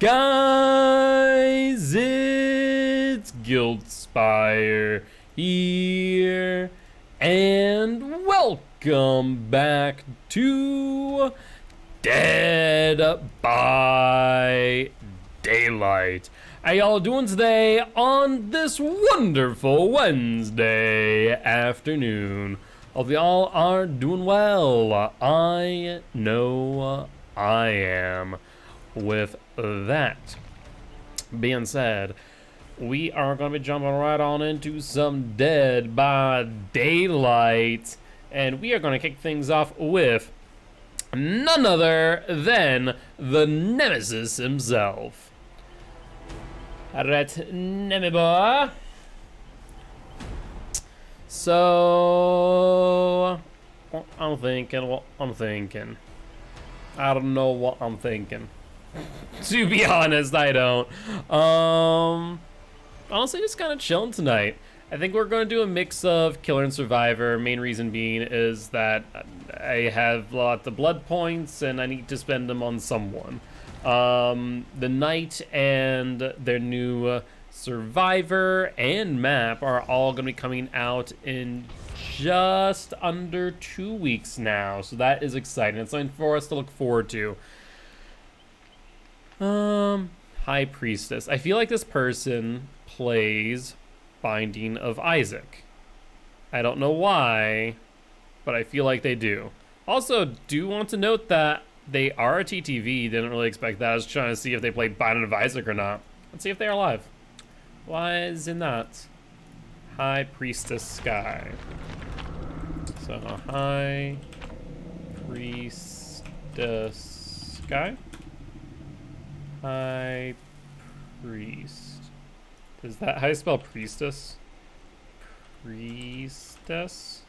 Guys, it's Guildspire here, and welcome back to Dead by Daylight. How y'all doing today on this wonderful Wednesday afternoon? Hope y'all are doing well. I know I am. With that being said, we are going to be jumping right on into some Dead by Daylight, and we are going to kick things off with none other than the Nemesis himself. Alright, Nemi boy. So, what I'm thinking. I don't know what I'm thinking. To be honest, I don't. Honestly, just kind of chilling tonight. I think we're going to do a mix of Killer and Survivor. Main reason being is that I have lots of blood points and I need to spend them on someone. The Knight and their new Survivor and map are all going to be coming out in just under 2 weeks now. So that is exciting. It's something for us to look forward to. High Priestess. I feel like this person plays Binding of Isaac. I don't know why, but I feel like they do. Also, do want to note that they are a TTV. Didn't really expect that. I was trying to see if they played Binding of Isaac or not. Let's see if they are live. Why is it not? High Priestess Sky. So, High Priestess Sky. High Priest. Is that how you spell priestess? Priestess?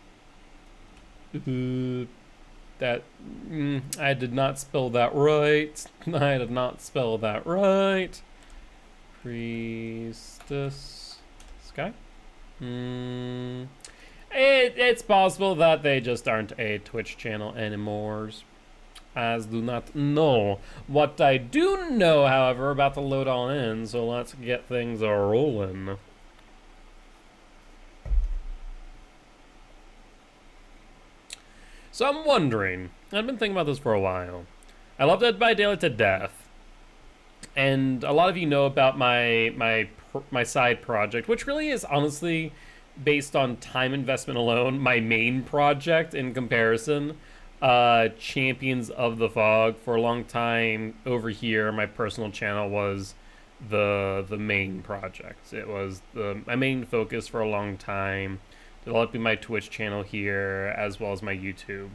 That I did not spell that right. I did not spell that right. Priestess Sky? It's possible that they just aren't a Twitch channel anymore. As do not know. What I do know, however, about the load on in, so let's get things rolling. So I'm wondering, I've been thinking about this for a while. I love Dead by Daylight to death, and a lot of you know about my side project, which really is honestly based on time investment alone, my main project in comparison. Champions of the Fog. For a long time over here, my personal channel was the main project. It was my main focus for a long time, developing my Twitch channel here as well as my YouTube.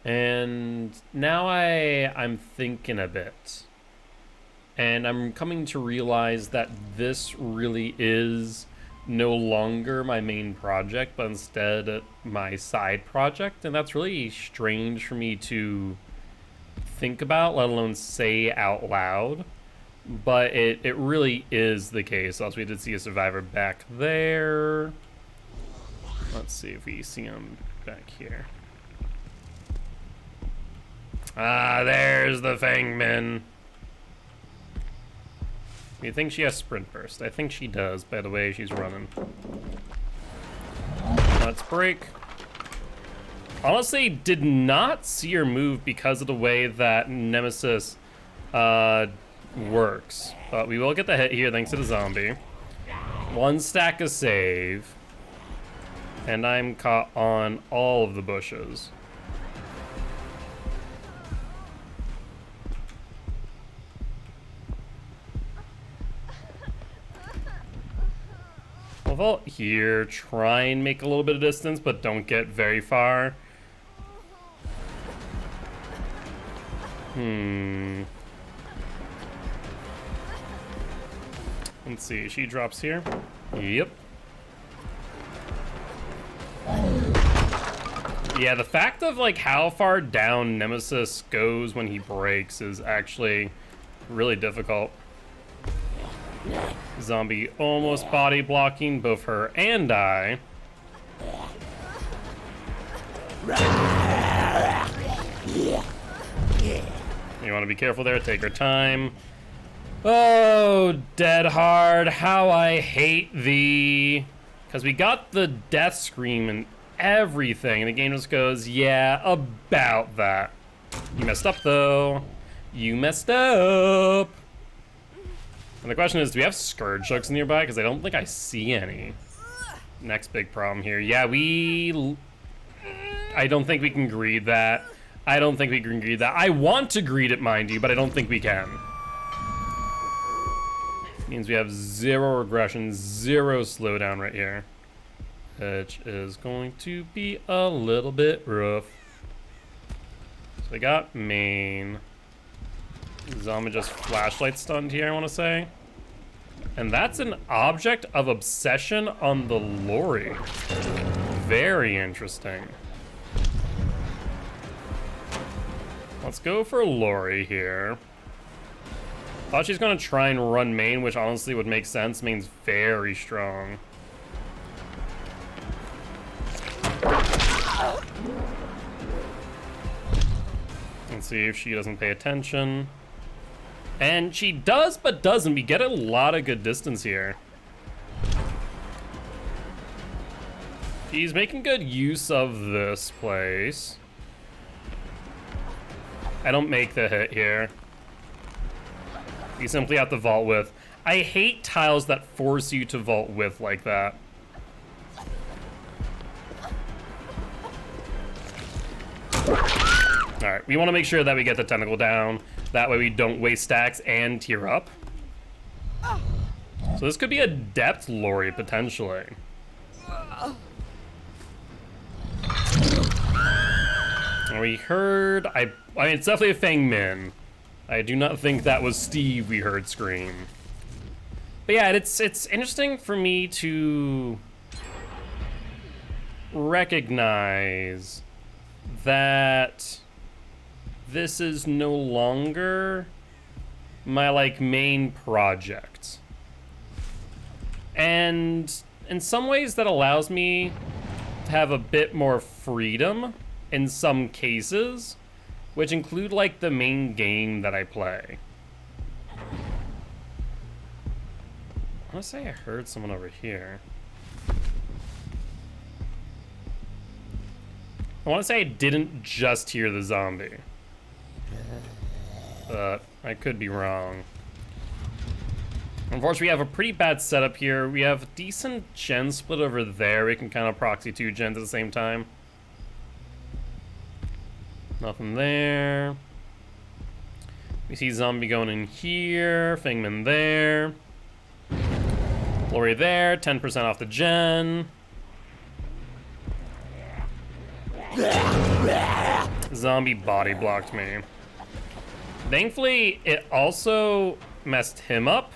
And now I'm thinking a bit, and I'm coming to realize that this really is no longer my main project, but instead my side project, and that's really strange for me to think about, let alone say out loud, but it really is the case. Also, we did see a Survivor back there. Let's see if we see him back here. There's the Fangman. You think she has sprint burst? I think she does, by the way she's running. Let's break. Honestly, did not see her move because of the way that Nemesis works. But we will get the hit here thanks to the zombie. One stack of save. And I'm caught on all of the bushes. I'll vault here, try and make a little bit of distance, but don't get very far. Let's see, she drops here. Yep. Yeah, the fact of like how far down Nemesis goes when he breaks is actually really difficult. Zombie almost body blocking both her and I. You want to be careful there, take your time. Oh, Dead Hard, how I hate thee. Because we got the death scream and everything, and the game just goes, yeah, about that. You messed up, though. You messed up. And the question is, do we have Scourge hooks nearby? Because I don't think I see any. Next big problem here. Yeah, I don't think we can greed that. I don't think we can greed that. I want to greed it, mind you, but I don't think we can. Means we have 0 regression, 0 slowdown right here. Which is going to be a little bit rough. So we got main. Zombie just flashlight stunned here, I want to say. And that's an object of obsession on the Lori. Very interesting. Let's go for Lori here. Thought she's gonna try and run main, which honestly would make sense. Main's very strong. Let's see if she doesn't pay attention. And she does, but doesn't. We get a lot of good distance here. She's making good use of this place. I don't make the hit here. You simply have to vault with. I hate tiles that force you to vault with like that. Alright, we want to make sure that we get the tentacle down. That way we don't waste stacks and tier up. So this could be a depth Lori, potentially. And we heard... I mean, it's definitely a Fang Min. I do not think that was Steve we heard scream. But yeah, it's interesting for me to recognize that this is no longer my like main project. And in some ways that allows me to have a bit more freedom in some cases, which include like the main game that I play. I want to say I heard someone over here. I want to say I didn't just hear the zombie. But I could be wrong. Unfortunately, we have a pretty bad setup here. We have a decent gen split over there. We can kind of proxy 2 gens at the same time. Nothing there. We see zombie going in here. Fangman there. Lori there. 10% off the gen. Zombie body blocked me. Thankfully, it also messed him up.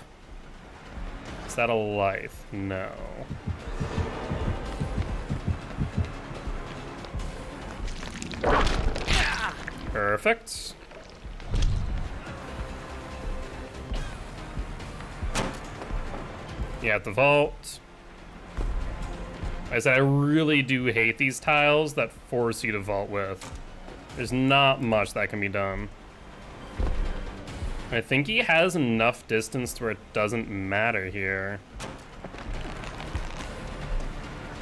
Is that a life? No. Perfect. Yeah, at the vault. Like I said, I really do hate these tiles that force you to vault with. There's not much that can be done. I think he has enough distance to where it doesn't matter here.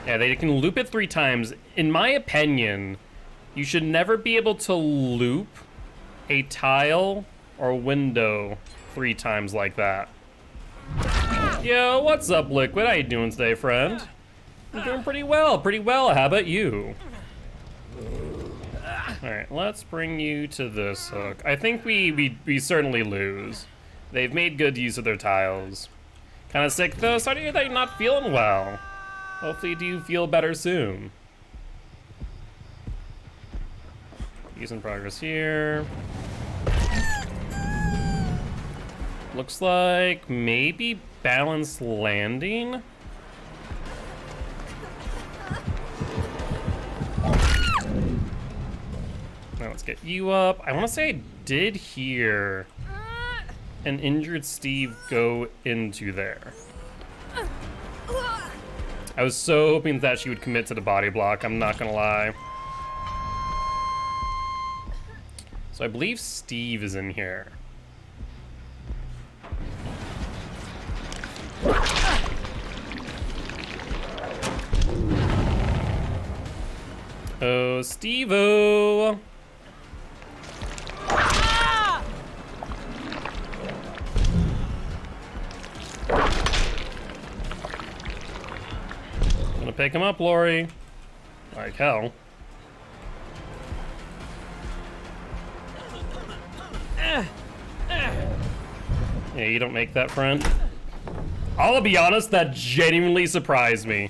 Yeah, they can loop it 3 times. In my opinion, you should never be able to loop a tile or window 3 times like that. Yo, what's up, Liquid? How you doing today, friend? I'm doing pretty well, How about you? Alright, let's bring you to this hook. I think we certainly lose. They've made good use of their tiles. Kind of sick, though. Sorry to hear that you're not feeling well. Hopefully you feel better soon. Decent progress here. Looks like maybe balanced landing. Now let's get you up. I want to say I did hear an injured Steve go into there. I was so hoping that she would commit to the body block, I'm not gonna lie. So I believe Steve is in here. Oh, Steve-o! Gonna pick him up, Lori. Like hell. Yeah, you don't make that, friend. I'll be honest, that genuinely surprised me.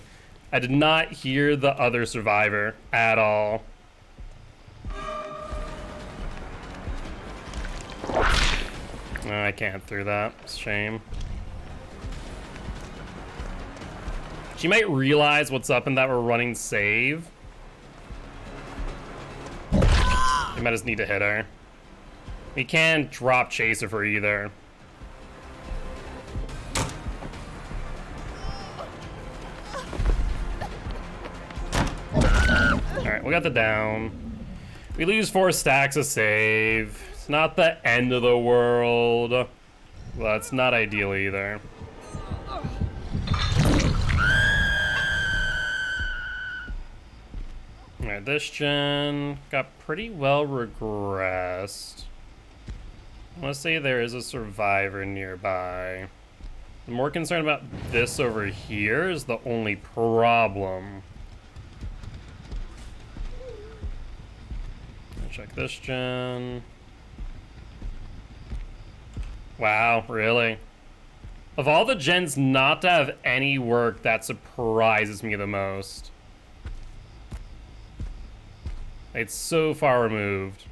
I did not hear the other survivor at all. No, I can't through that. It's a shame. She might realize what's up and that we're running save. We might just need to hit her. We can't drop chase of her either. Alright, we got the down. We lose 4 stacks of save. It's not the end of the world. Well, it's not ideal either. Alright, this gen got pretty well regressed. I want to say there is a survivor nearby. I'm more concerned about this over here is the only problem. Check this gen. Wow, really? Of all the gens not to have any work, that surprises me the most. It's so far removed.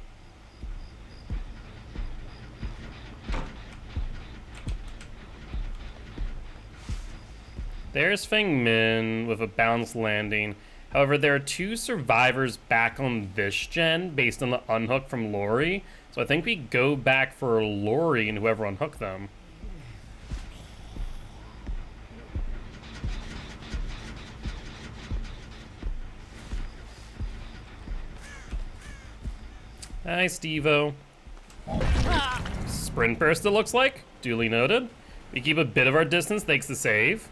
There's Feng Min with a balanced landing. However, there are 2 survivors back on this gen based on the unhook from Lori. So I think we go back for Lori and whoever unhooked them. Hi, Steve-o. Sprint burst, it looks like. Duly noted. We keep a bit of our distance thanks to save.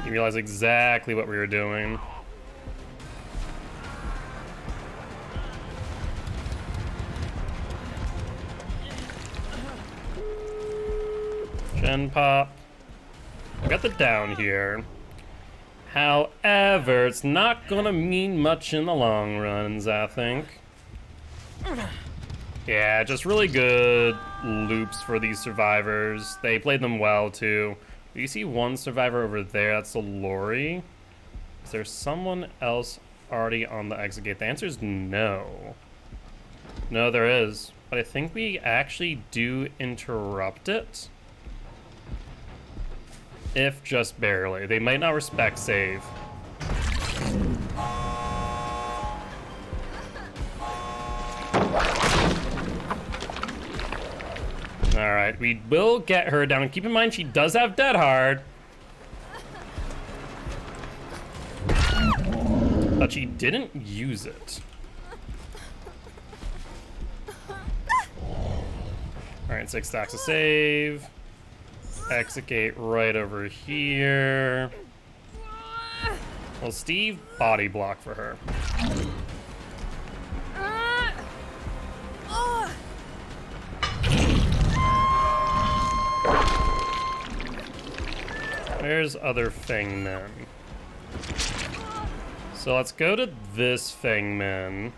You realize exactly what we were doing. Gen pop. I got the down here. However, it's not gonna mean much in the long runs, I think. Yeah, just really good loops for these survivors. They played them well, too. Do you see one survivor over there? That's a Lori. Is there someone else already on the exit gate? The answer is no. No, there is. But I think we actually do interrupt it. If just barely. They might not respect save. Alright, we will get her down. Keep in mind, she does have Dead Hard. But she didn't use it. Alright, 6 stacks of save. Exit gate right over here. Well, Steve, body block for her. Where's other Feng Min? So let's go to this Feng Min.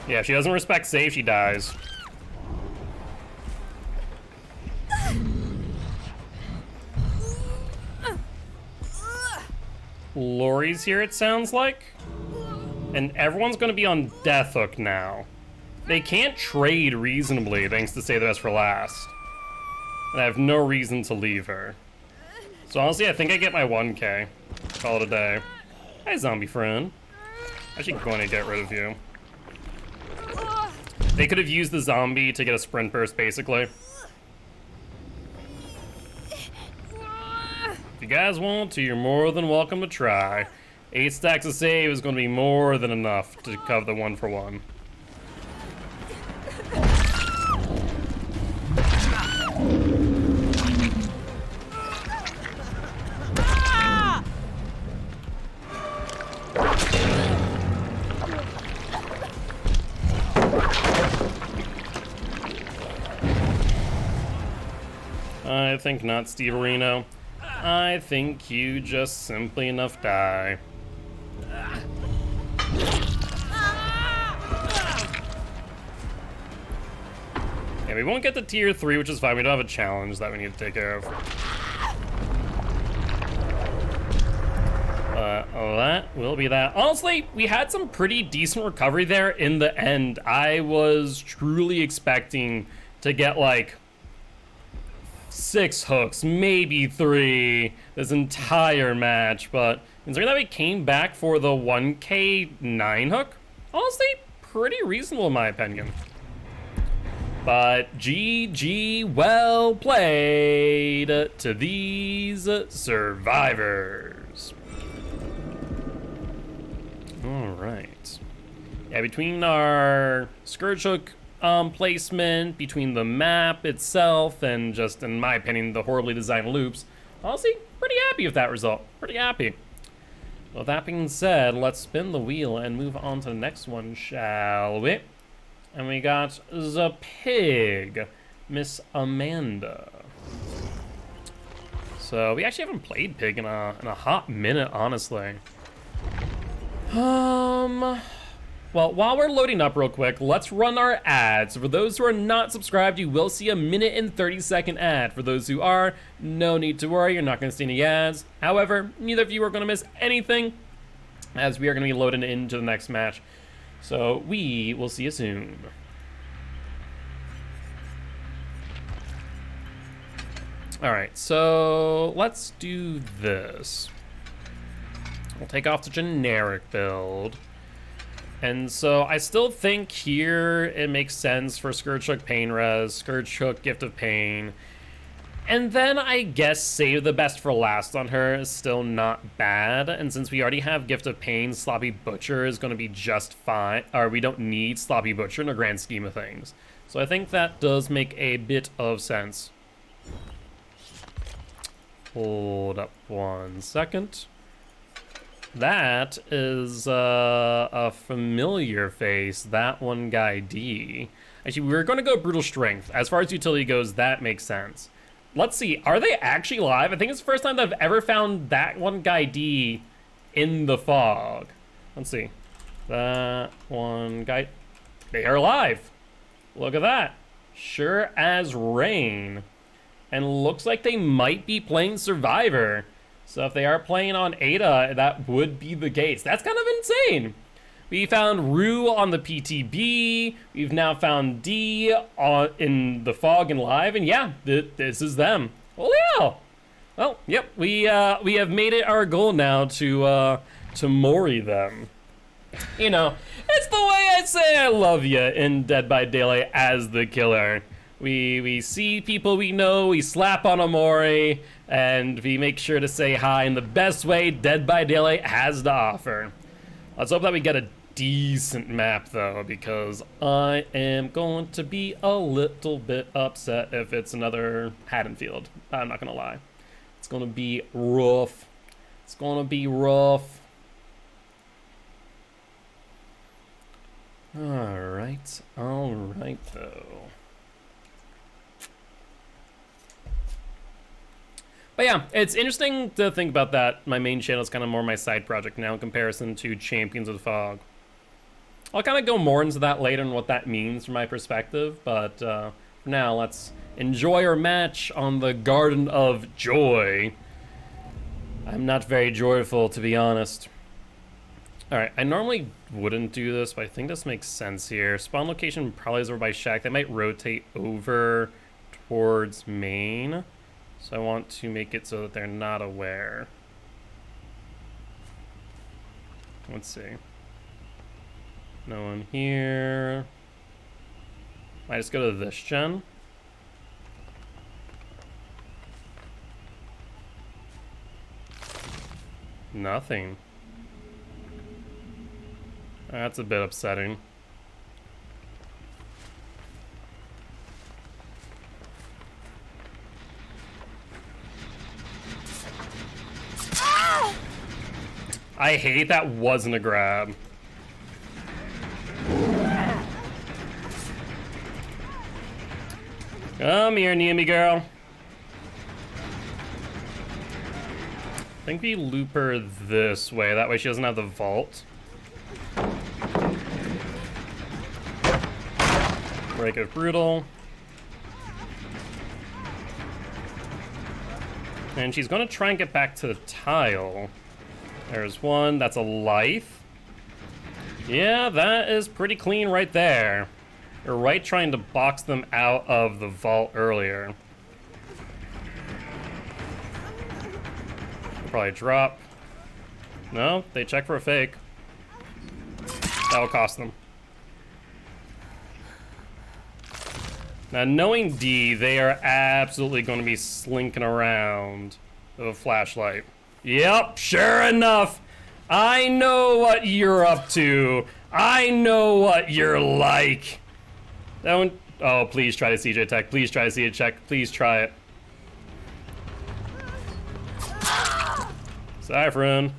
Yeah, if she doesn't respect save, she dies. Lori's here, it sounds like. And everyone's gonna be on Death Hook now. They can't trade reasonably thanks to Save the Best for Last. And I have no reason to leave her. So honestly, I think I get my 1K. Call it a day. Hi, zombie friend. Actually going to get rid of you. They could have used the zombie to get a sprint burst, basically. If you guys want to, you're more than welcome to try. 8 stacks of save is going to be more than enough to cover the 1-for-1. I think not, Steve Areno. I think you just simply enough die. Yeah, we won't get to tier 3, which is fine. We don't have a challenge that we need to take care of. That will be that. Honestly, we had some pretty decent recovery there in the end. I was truly expecting to get like 6 hooks, maybe 3 this entire match, but considering that we came back for the 1k 9 hook, honestly, pretty reasonable in my opinion. But GG, well played to these survivors. All right. Yeah, between our Scourge Hook placement, between the map itself, and just, in my opinion, the horribly designed loops, honestly, pretty happy with that result. Pretty happy. Well, that being said, let's spin the wheel and move on to the next one, shall we? And we got the pig, Miss Amanda. So we actually haven't played pig in a hot minute, honestly. Well, while we're loading up real quick, let's run our ads. For those who are not subscribed, you will see a 1 and 30-second ad. For those who are, no need to worry, you're not gonna see any ads. However, neither of you are gonna miss anything, as we are gonna be loading into the next match. So we will see you soon. All right, so let's do this. We'll take off the generic build. And so I still think here it makes sense for Scourge Hook Pain Res, Scourge Hook Gift of Pain. And then I guess save the best for last on her is still not bad. And since we already have Gift of Pain, Sloppy Butcher is going to be just fine. Or we don't need Sloppy Butcher in the grand scheme of things. So I think that does make a bit of sense. Hold up 1 second. That is a familiar face, that one guy D. Actually, we were going to go Brutal Strength. As far as utility goes, that makes sense. Let's see, are they actually live? I think it's the first time that I've ever found that one guy D in the fog. Let's see. That one guy, they are live. Look at that. Sure as rain. And looks like they might be playing Survivor. So if they are playing on Ada, that would be the case. That's kind of insane. We found Rue on the PTB. We've now found D in the fog and live, and yeah, this is them. Holy hell! Well, yep, we have made it our goal now to Mori them. You know, it's the way I say I love you in Dead by Daylight as the killer. We see people we know, we slap on a Mori, and we make sure to say hi in the best way Dead by Daylight has to offer. Let's hope that we get a decent map though, because I am going to be a little bit upset if it's another Haddonfield. I'm not gonna lie. It's gonna be rough. It's gonna be rough. Alright though. But yeah, it's interesting to think about that. My main channel is kind of more my side project now in comparison to Champions of the Fog. I'll kind of go more into that later and what that means from my perspective, but for now, let's enjoy our match on the Garden of Joy. I'm not very joyful, to be honest. Alright, I normally wouldn't do this, but I think this makes sense here. Spawn location probably is over by Shack. They might rotate over towards main. So I want to make it so that they're not aware. Let's see. No one here. Might just go to this gen. Nothing. That's a bit upsetting. I hate that wasn't a grab. Come here, Neemi girl. I think we loop her this way. That way she doesn't have the vault. Break of Brutal. And she's going to try and get back to the tile. There's one. That's a life. Yeah, that is pretty clean right there. You're right trying to box them out of the vault earlier. Probably drop. No, they check for a fake. That'll cost them. Now, knowing D, they are absolutely going to be slinking around with a flashlight. Yep, sure enough. I know what you're up to. I know what you're like. Don't. Oh, please try to CJ tech. Please try to CJ check. Please try it. Sorry, friend.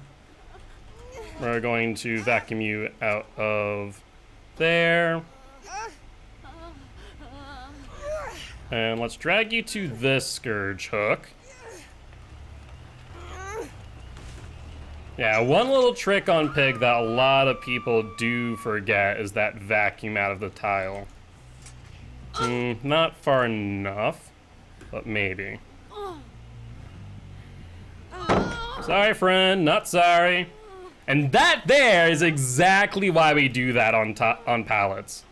We're going to vacuum you out of there. And let's drag you to this Scourge hook. Yeah, one little trick on Pig that a lot of people do forget is that vacuum out of the tile. Not far enough, but maybe. Sorry, friend, not sorry. And that there is exactly why we do that on pallets.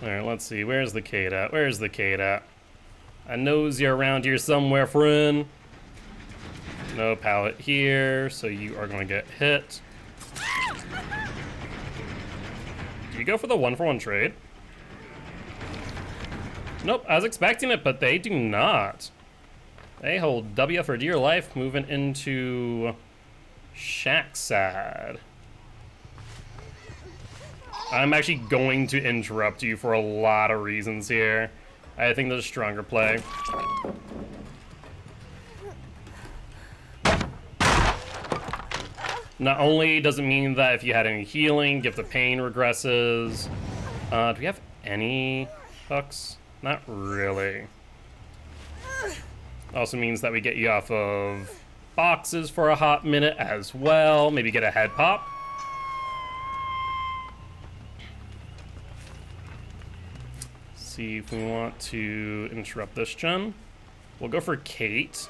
Alright, let's see. Where's the Kate at? Where's the Kate at? I knows you're around here somewhere, friend. No pallet here, so you are going to get hit. Do you go for the 1-for-1 trade? Nope, I was expecting it, but they do not. They hold W for dear life, moving into Shack side. I'm actually going to interrupt you for a lot of reasons here. I think there's a stronger play. Not only does it mean that if you had any healing, Gift of Pain regresses. Do we have any hooks? Not really. Also means that we get you off of boxes for a hot minute as well. Maybe get a head pop. See if we want to interrupt this gen. We'll go for Kate.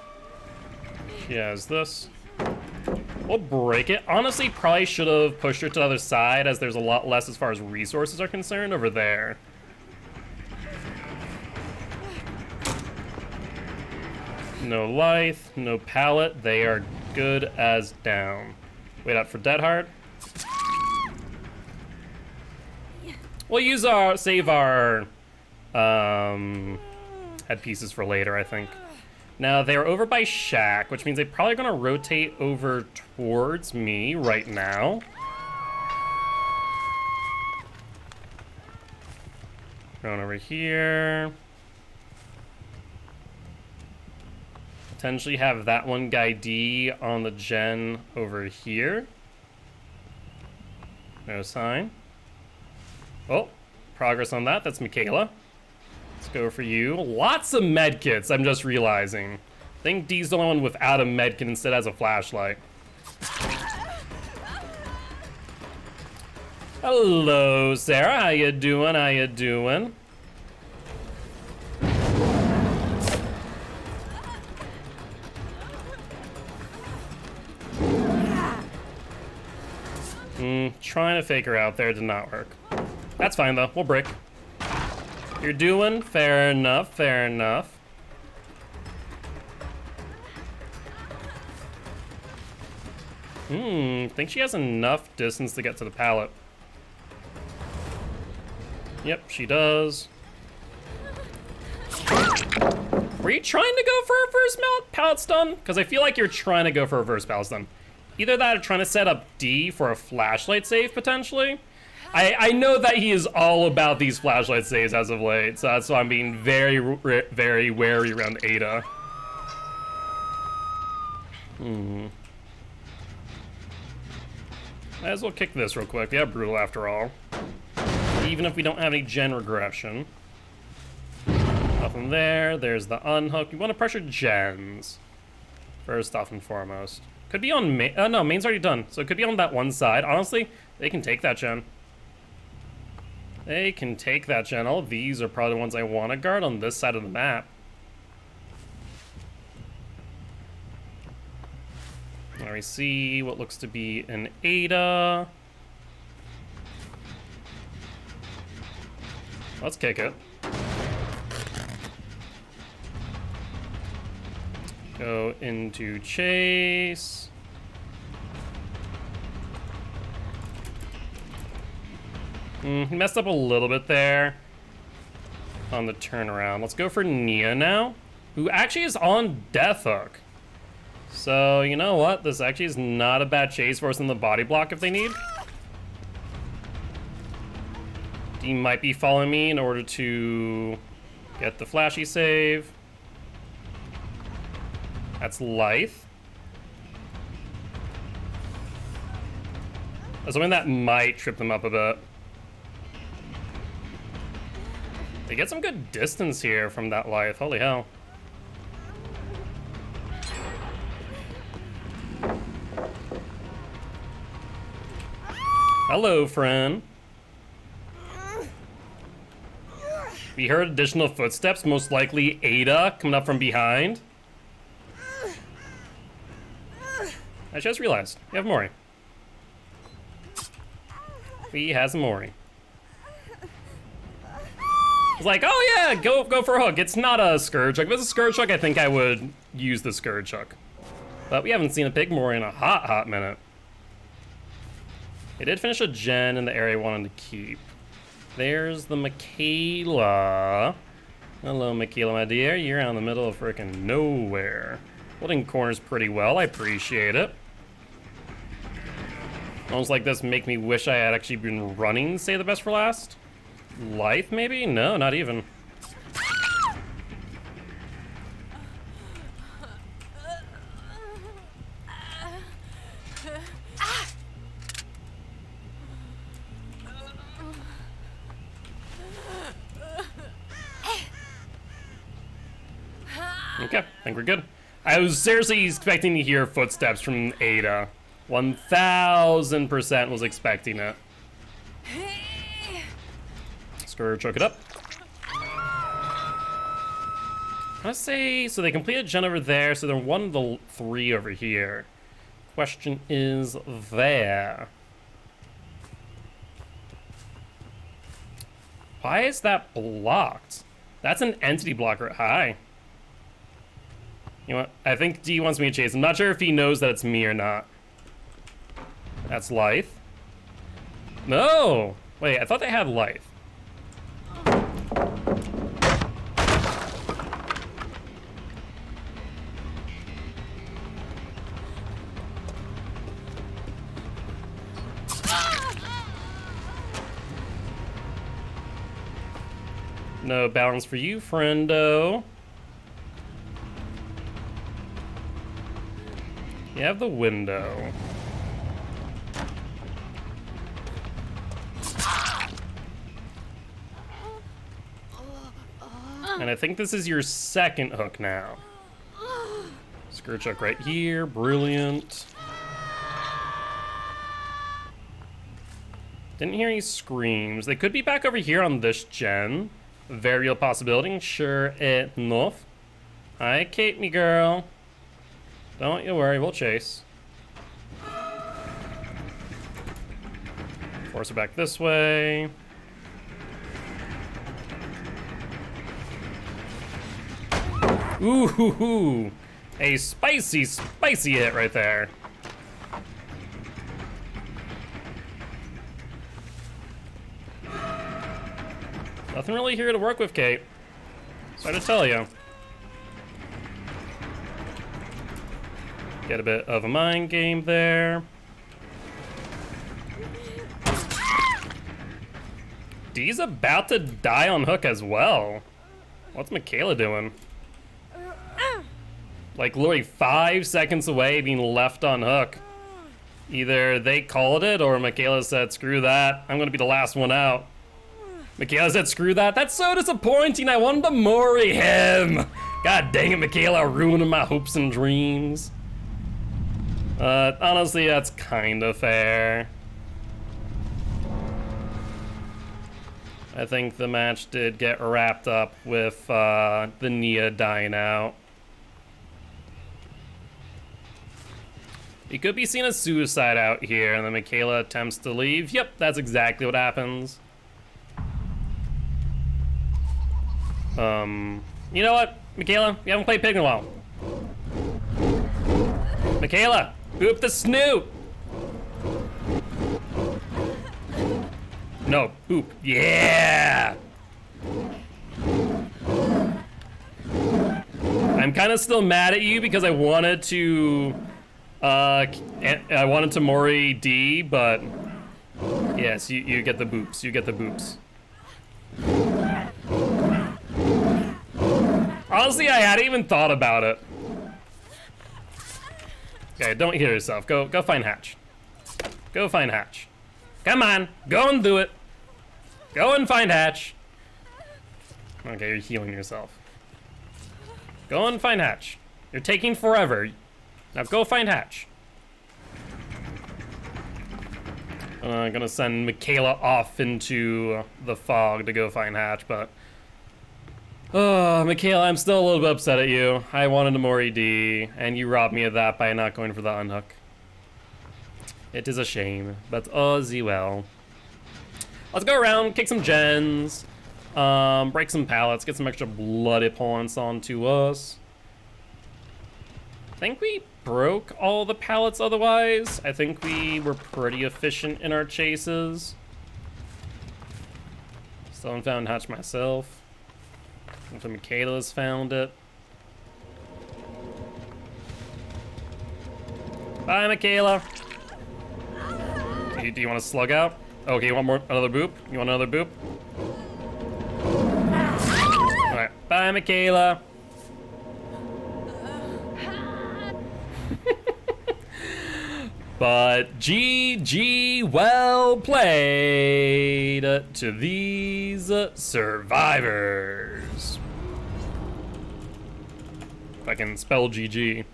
She has this. We'll break it. Honestly, probably should have pushed her to the other side as there's a lot less as far as resources are concerned over there. No life, no pallet. They are good as down. Wait out for Deadheart. We'll use save our headpieces for later, I think. Now, they're over by Shack, which means they're probably going to rotate over towards me right now. Going over here. Potentially have that one guy D on the gen over here. No sign. Oh, progress on that. That's Michaela. Let's go for you. Lots of medkits, I'm just realizing. I think D's the only one without a medkit instead has a flashlight. Hello, Sarah. How you doing? How you doing? Trying to fake her out there did not work. That's fine though, we'll break. You're doing? Fair enough, fair enough. Think she has enough distance to get to the pallet. Yep, she does. Were you trying to go for a first pallet stun? Because I feel like you're trying to go for a first pallet stun. Either that or trying to set up D for a flashlight save, potentially. I know that he is all about these flashlight saves as of late, so that's why I'm being very, very wary around Ada. Might as well kick this real quick. They have brutal after all. Even if we don't have any gen regression. Nothing there. There's the unhook. You want to pressure gens. First off and foremost. Could be on main. No, main's already done. So it could be on that one side. Honestly, they can take that gen. They can take that gen. All of these are probably the ones I want to guard on this side of the map. There we see what looks to be an Ada. Let's kick it. Go into chase. He messed up a little bit there on the turnaround. Let's go for Nia now, who actually is on Death Hook. So, you know what? This actually is not a bad chase for us in the body block if they need. He might be following me in order to get the flashy save. That's Lithe. Something that might trip them up a bit. They get some good distance here from that Lithe. Holy hell. Hello, friend. We heard additional footsteps, most likely Ada coming up from behind. I just realized, we have Mori. We has Mori. It's like, oh yeah, go for a hook. It's not a Scourge Hook. If it's a Scourge Hook, I think I would use the Scourge Hook. But we haven't seen a pig Mori in a hot minute. They did finish a gen in the area I wanted to keep. There's the Michaela. Hello, Michaela, my dear. You're out in the middle of frickin' nowhere. Holding corners pretty well. I appreciate it. Almost like this make me wish I had actually been running, say the best for last. Lithe, maybe? No, not even. Okay, I think we're good. I was seriously expecting to hear footsteps from Ada. 1000% was expecting it. Scourge, choke it up. Let's say, so they completed gen over there, so they're one of the 3 over here. Question is there. Why is that blocked? That's an entity blocker. Hi. You know what? I think D wants me to chase. I'm not sure if he knows that it's me or not. That's Lithe. No! Wait, I thought they had Lithe. No balance for you, friendo. You have the window. And I think this is your second hook now. Scourge hook right here. Brilliant. Didn't hear any screams. They could be back over here on this gen. Very real possibility. Sure enough. Hi, Kate, me girl. Don't you worry, we'll chase. Force her back this way. Ooh, a spicy hit right there. Nothing really here to work with, Kate. Sorry to tell you. Get a bit of a mind game there. Dee's about to die on hook as well. What's Michaela doing? Like literally 5 seconds away being left on hook. Either they called it or Michaela said, screw that, I'm gonna be the last one out. Michaela said, screw that? That's so disappointing, I wanted to Mori him. God dang it, Michaela, ruining my hopes and dreams. Honestly, that's kinda fair. I think the match did get wrapped up with the Nia dying out. It could be seen as suicide out here, and then Michaela attempts to leave. Yep, that's exactly what happens. You know what, Michaela? We haven't played Pig in a while. Michaela, boop the snoot! No, boop. Yeah! I'm kind of still mad at you because I wanted to Mori D, but yes, you get the boops. You get the boops. Honestly, I hadn't even thought about it. Okay, don't heal yourself. Go find Hatch. Go find Hatch. Come on, go and do it. Go and find Hatch. Okay, you're healing yourself. Go and find Hatch. You're taking forever. Now go find Hatch. I'm gonna send Michaela off into the fog to go find Hatch, but... Oh, Michaela, I'm still a little bit upset at you. I wanted to Mori D, and you robbed me of that by not going for the unhook. It is a shame, but oh, well. Let's go around, kick some gens, break some pallets, get some extra bloody points onto us. I think we broke all the pallets otherwise. I think we were pretty efficient in our chases. Still haven't found Hatch myself. If Michaela's found it. Bye, Michaela. Do you want to slug out? Okay, you want another boop? You want another boop? Alright, bye, Michaela. But GG, well played to these survivors. If I can spell GG.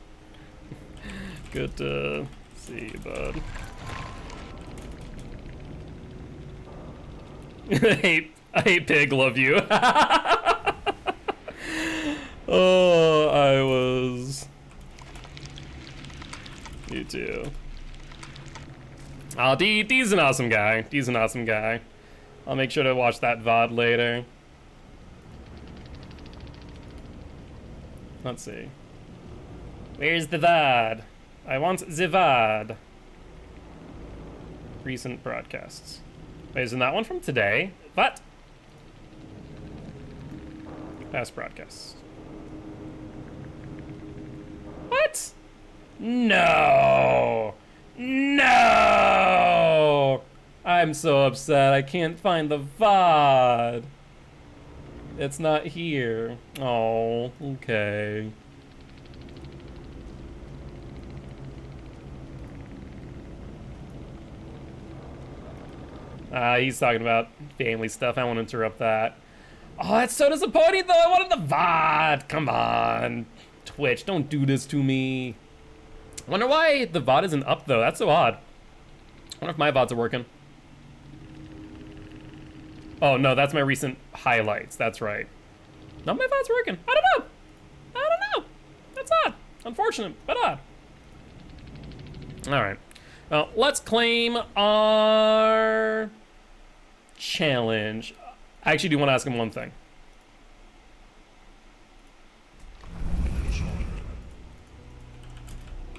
Good to see you, bud. I hate Pig, love you. Oh, I was. You too. Oh, D's an awesome guy. D's an awesome guy. I'll make sure to watch that VOD later. Let's see. Where's the VOD? I want the VOD. Recent broadcasts. Wait, isn't that one from today? What? Past broadcasts. What? No! No! I'm so upset. I can't find the VOD. It's not here. Oh, okay. He's talking about family stuff. I won't interrupt that. Oh, that's so disappointing, though. I wanted the VOD. Come on. Twitch, don't do this to me. I wonder why the VOD isn't up, though. That's so odd. I wonder if my VODs are working. Oh, no, that's my recent highlights. That's right. No, my VOD's working. I don't know. I don't know. That's odd. Unfortunate, but odd. All right. Well, let's claim our challenge. I actually do want to ask him one thing.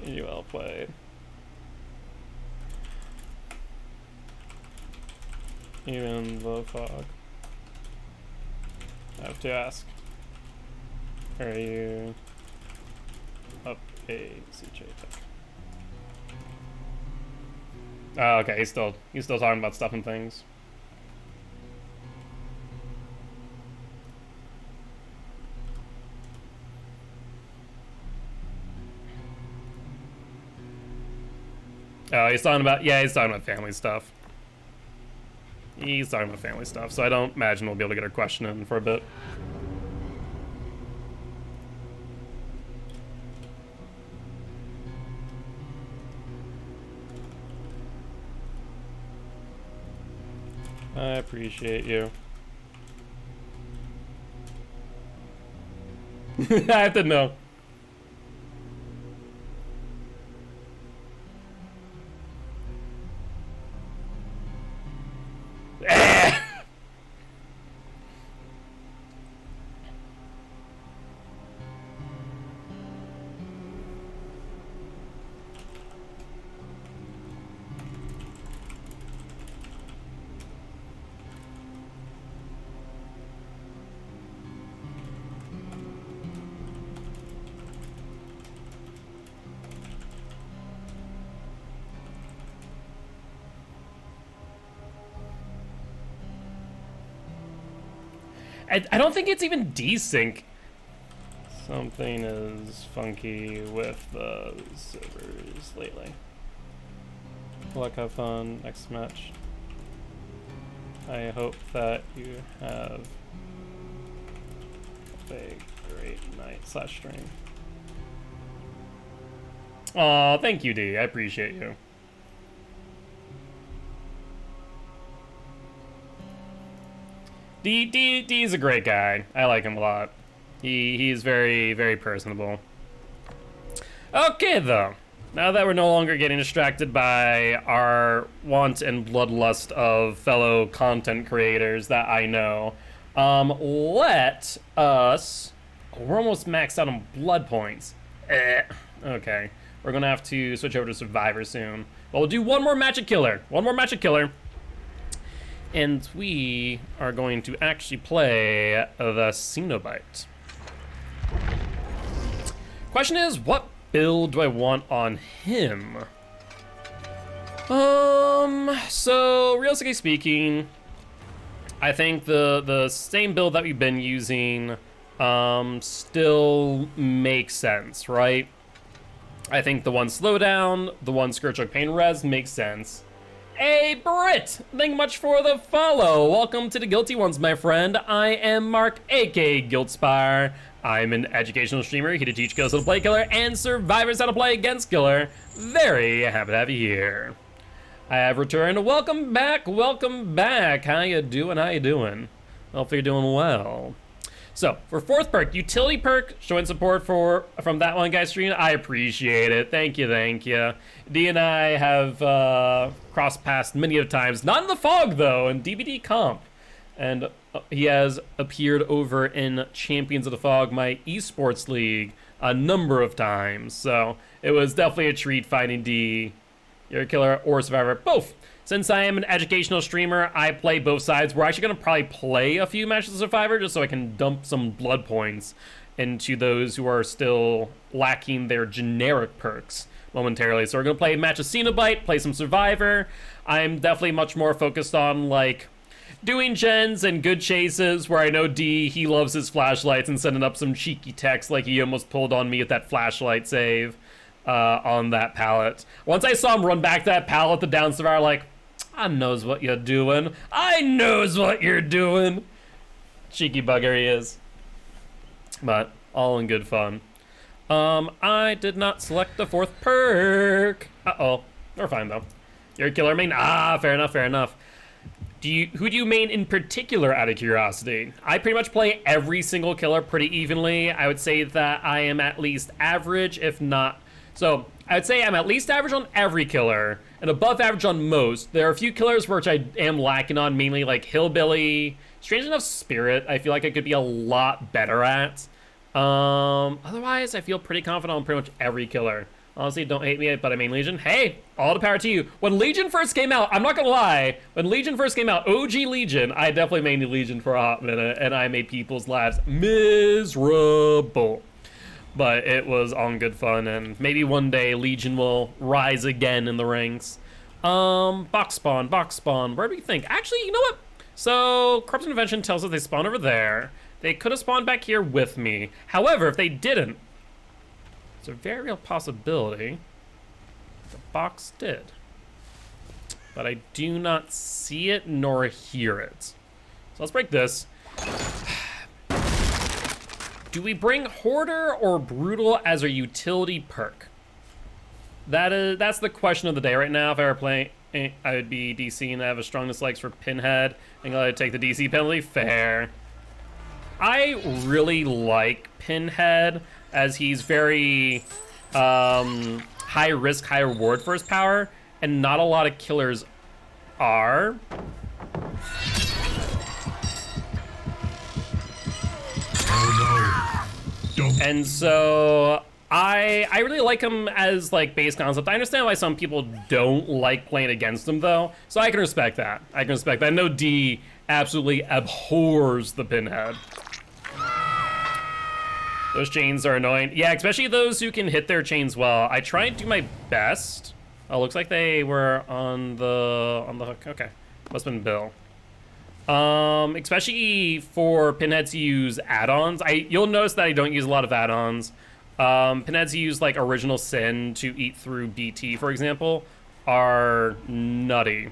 You well played. Even the fog. I have to ask. Are you up a CJ tech? Oh, okay, he's still talking about stuff and things. Oh, he's talking about family stuff. He's talking about family stuff, so I don't imagine we'll be able to get our question in for a bit. I appreciate you. I have to know. I don't think it's even desync. Something is funky with the servers lately. Good luck, have fun, next match. I hope that you have a great night / stream. Aw, thank you, D. I appreciate you. D is a great guy. I like him a lot. He's very, very personable. Okay, though. Now that we're no longer getting distracted by our want and bloodlust of fellow content creators that I know, let us... Oh, we're almost maxed out on blood points. Okay. We're gonna have to switch over to Survivor soon. But we'll do one more Magic Killer. One more Magic Killer. And we are going to actually play the Cenobite. Question is, what build do I want on him? So realistically speaking, I think the same build that we've been using still makes sense, right? I think the one slowdown, the one Scourgeoak Pain Res makes sense. Hey, Britt! Thank you much for the follow. Welcome to the Guilty Ones, my friend. I am Mark, aka Guildspire. I'm an educational streamer here to teach Killers how to play Killer and survivors how to play against Killer. Very happy to have you here. I have returned. Welcome back, welcome back. How you doing, how you doing? Hopefully you're doing well. So, for fourth perk, utility perk, showing support from that one guy's stream. I appreciate it. Thank you, thank you. D and I have crossed paths many of times. Not in the fog, though, in DVD comp. And he has appeared over in Champions of the Fog, my esports league, a number of times. So, it was definitely a treat finding D. You're a killer or survivor, both. Since I am an educational streamer, I play both sides. We're actually going to probably play a few matches of Survivor just so I can dump some blood points into those who are still lacking their generic perks momentarily. So we're going to play a match of Cenobite, play some Survivor. I'm definitely much more focused on, like, doing gens and good chases where I know D, he loves his flashlights and sending up some cheeky text like he almost pulled on me with that flashlight save on that pallet. Once I saw him run back to that pallet, the down Survivor, like, I knows what you're doing. I knows what you're doing. Cheeky bugger he is. But all in good fun. I did not select the fourth perk. Uh-oh. We're fine, though. You're a killer main? Ah, fair enough, fair enough. Who do you main in particular, out of curiosity? I pretty much play every single killer pretty evenly. I would say that I am at least average, if not... So, I would say I'm at least average on every killer, and above average on most. There are a few killers which I am lacking on, mainly like Hillbilly. Strange enough, Spirit, I feel like I could be a lot better at. Otherwise, I feel pretty confident on pretty much every killer Honestly, don't hate me, but I mean Legion. Hey, all the power to you. When Legion first came out, I'm not gonna lie, when Legion first came out, OG Legion, I definitely made Legion for a hot minute, and I made people's lives miserable. But it was all in good fun, and maybe one day Legion will rise again in the ranks. Box spawn. Where do we think? Actually, you know what? So, Corrupt Intervention tells us they spawn over there. They could have spawned back here with me. However, if they didn't, it's a very real possibility the box did. But I do not see it nor hear it. So let's break this. Do we bring Hoarder or Brutal as a utility perk? That's the question of the day right now. If I were playing, I would be DC and I have a strong dislikes for Pinhead. I'm gonna take the DC penalty. Fair. I really like Pinhead as he's very high risk, high reward for his power, and not a lot of killers are. Oh no. And so I really like him as like base concept. I understand why some people don't like playing against him though, so I can respect that. I know D absolutely abhors the Pinhead. Those chains are annoying. Yeah, especially those who can hit their chains well. I try and do my best. Oh, looks like they were on the hook. Okay, must have been Bill. Especially for Pinheads to use add-ons. You'll notice that I don't use a lot of add-ons. Pinheads who use like Original Sin to eat through BT, for example, are nutty.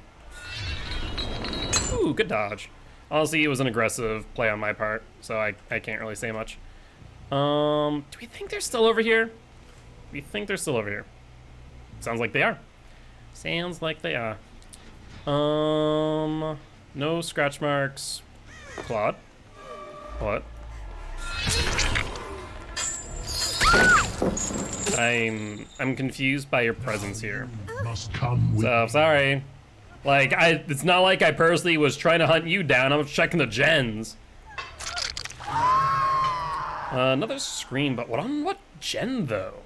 Ooh, good dodge. Honestly, it was an aggressive play on my part, so I can't really say much. Do we think they're still over here? We think they're still over here. Sounds like they are. Sounds like they are. No scratch marks. Claude? What? I'm confused by your presence here. Must come with So sorry. Like it's not like I personally was trying to hunt you down. I was checking the gens. Another screen, but what gen though?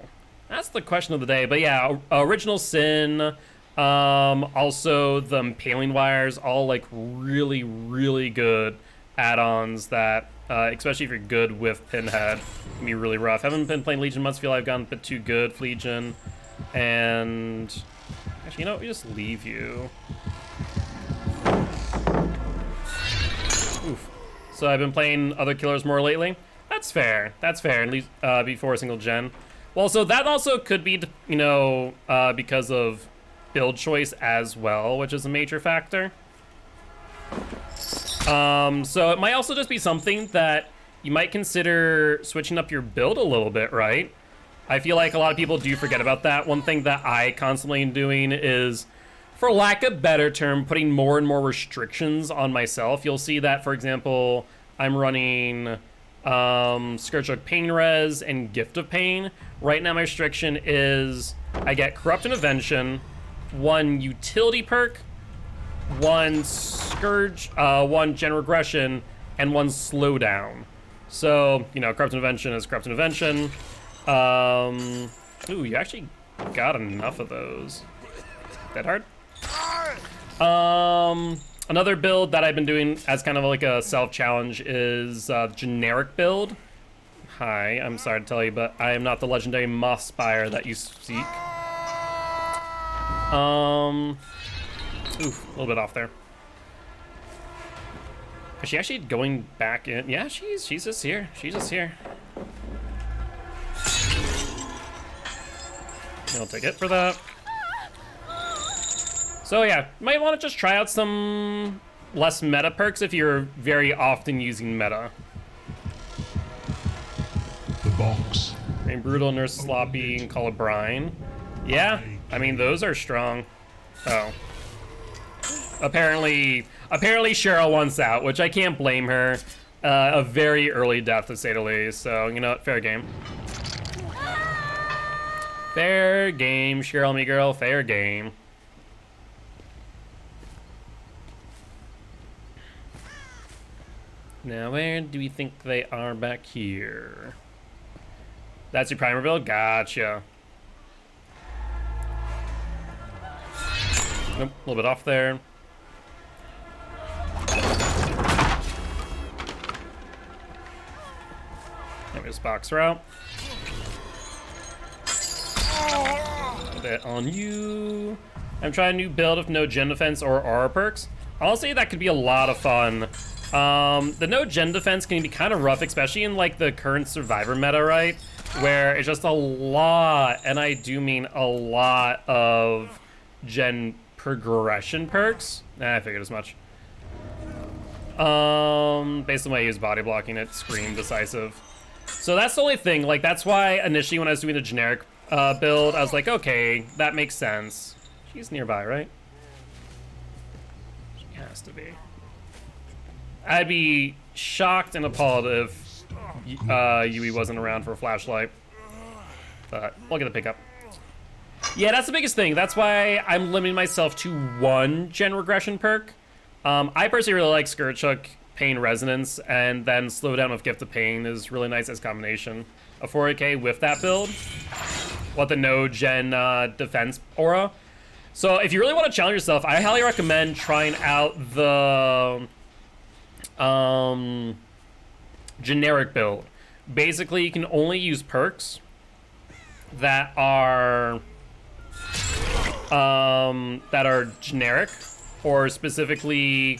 That's the question of the day. But yeah, Original Sin, also the Impaling Wires, all like really, really good add-ons that, especially if you're good with Pinhead, can be really rough. Haven't been playing Legion much, feel like I've gotten a bit too good for Legion. And actually, you know what, we just leave you. Oof. So I've been playing other killers more lately. That's fair, at least before a single gen. Well, so that also could be, you know, because of build choice as well, which is a major factor. So it might also just be something that you might consider switching up your build a little bit, right? I feel like a lot of people do forget about that. One thing that I constantly am doing is, for lack of a better term, putting more and more restrictions on myself. You'll see that, for example, I'm running Scourge of Pain Res and Gift of Pain. Right now my restriction is I get Corrupt Intervention, 1 utility perk, 1 Scourge, 1 Gen Regression, and 1 Slowdown. So, you know, Corrupt Intervention is Corrupt Intervention. Ooh, you actually got enough of those. That hard? Another build that I've been doing as kind of like a self-challenge is generic build. Hi, I'm sorry to tell you, but I am not the legendary Moth Spire that you seek. Oof, a little bit off there. Is she actually going back in? Yeah, she's just here. She's just here. I'll take it for that. So yeah, might want to just try out some less meta perks if you're very often using meta. the box. Rain Brutal, Nurse Sloppy, and Call of Brine. Yeah, I mean, those are strong. Oh. Apparently Cheryl wants out, which I can't blame her. A very early death, to say the least, so, you know what, fair game. Fair game, Cheryl, me girl, fair game. Now, where do we think they are back here? That's your primer build? Gotcha. little bit off there. Let me just box her out. A bit on you. I'm trying a new build of no gen defense or aura perks. Honestly, that could be a lot of fun. The no gen defense can be kind of rough, especially in like the current survivor meta, right? Where it's just a lot, and I do mean a lot of gen progression perks. I figured as much. Based on my use body blocking, it screamed decisive. So that's the only thing. Like, that's why initially when I was doing the generic build, I was like, okay, that makes sense. She's nearby, right? She has to be. I'd be shocked and appalled if Yui wasn't around for a flashlight. But we'll get the pickup. Yeah, that's the biggest thing. That's why I'm limiting myself to one gen regression perk. I personally really like Skirt Chuck Pain Resonance, and then Slow Down with Gift of Pain is really nice as combination. A 4K with that build. What the no gen defense aura. So if you really want to challenge yourself, I highly recommend trying out the generic build. Basically, you can only use perks that are generic, or specifically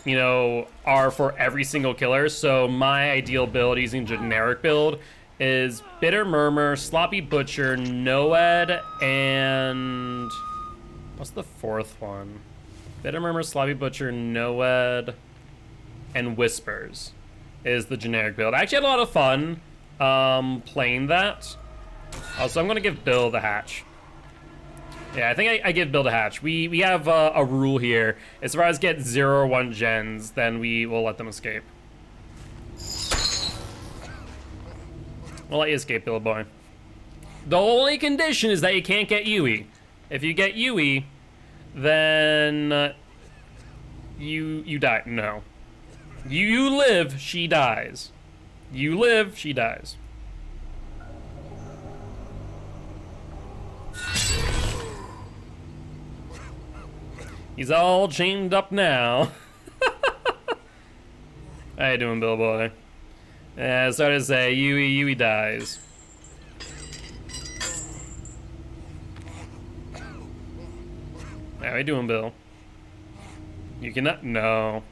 you know, are for every single killer. So my ideal build using generic build is Bitter Murmur, Sloppy Butcher, Noed, and what's the fourth one? Bitter Murmur, Sloppy Butcher, Noed, and Whispers is the generic build. I actually had a lot of fun playing that. Also, I'm gonna give Bill the hatch. Yeah, I think I give Bill the hatch. We have a rule here. As far as get 0 or 1 gens, then we will let them escape. We'll let you escape, Bill boy. The only condition is that you can't get Yui. If you get Yui, then you die. No. You live, she dies. You live, she dies. He's all chained up now. How you doing, Bill boy? Yeah, I started to say, Yui dies. How you doing, Bill? You cannot, no.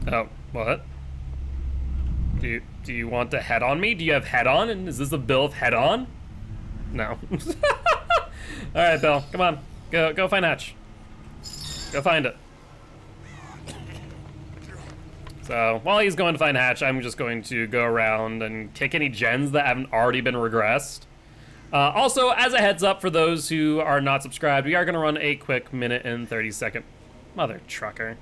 Oh, what? Do you want to head on me? Do you have head on? And is this a Bill of head on? No. All right, Bill, come on. Go find Hatch. Go find it. So while he's going to find Hatch, I'm just going to go around and kick any gens that haven't already been regressed. Also, as a heads up for those who are not subscribed, we are going to run a quick minute and 30-second mother trucker.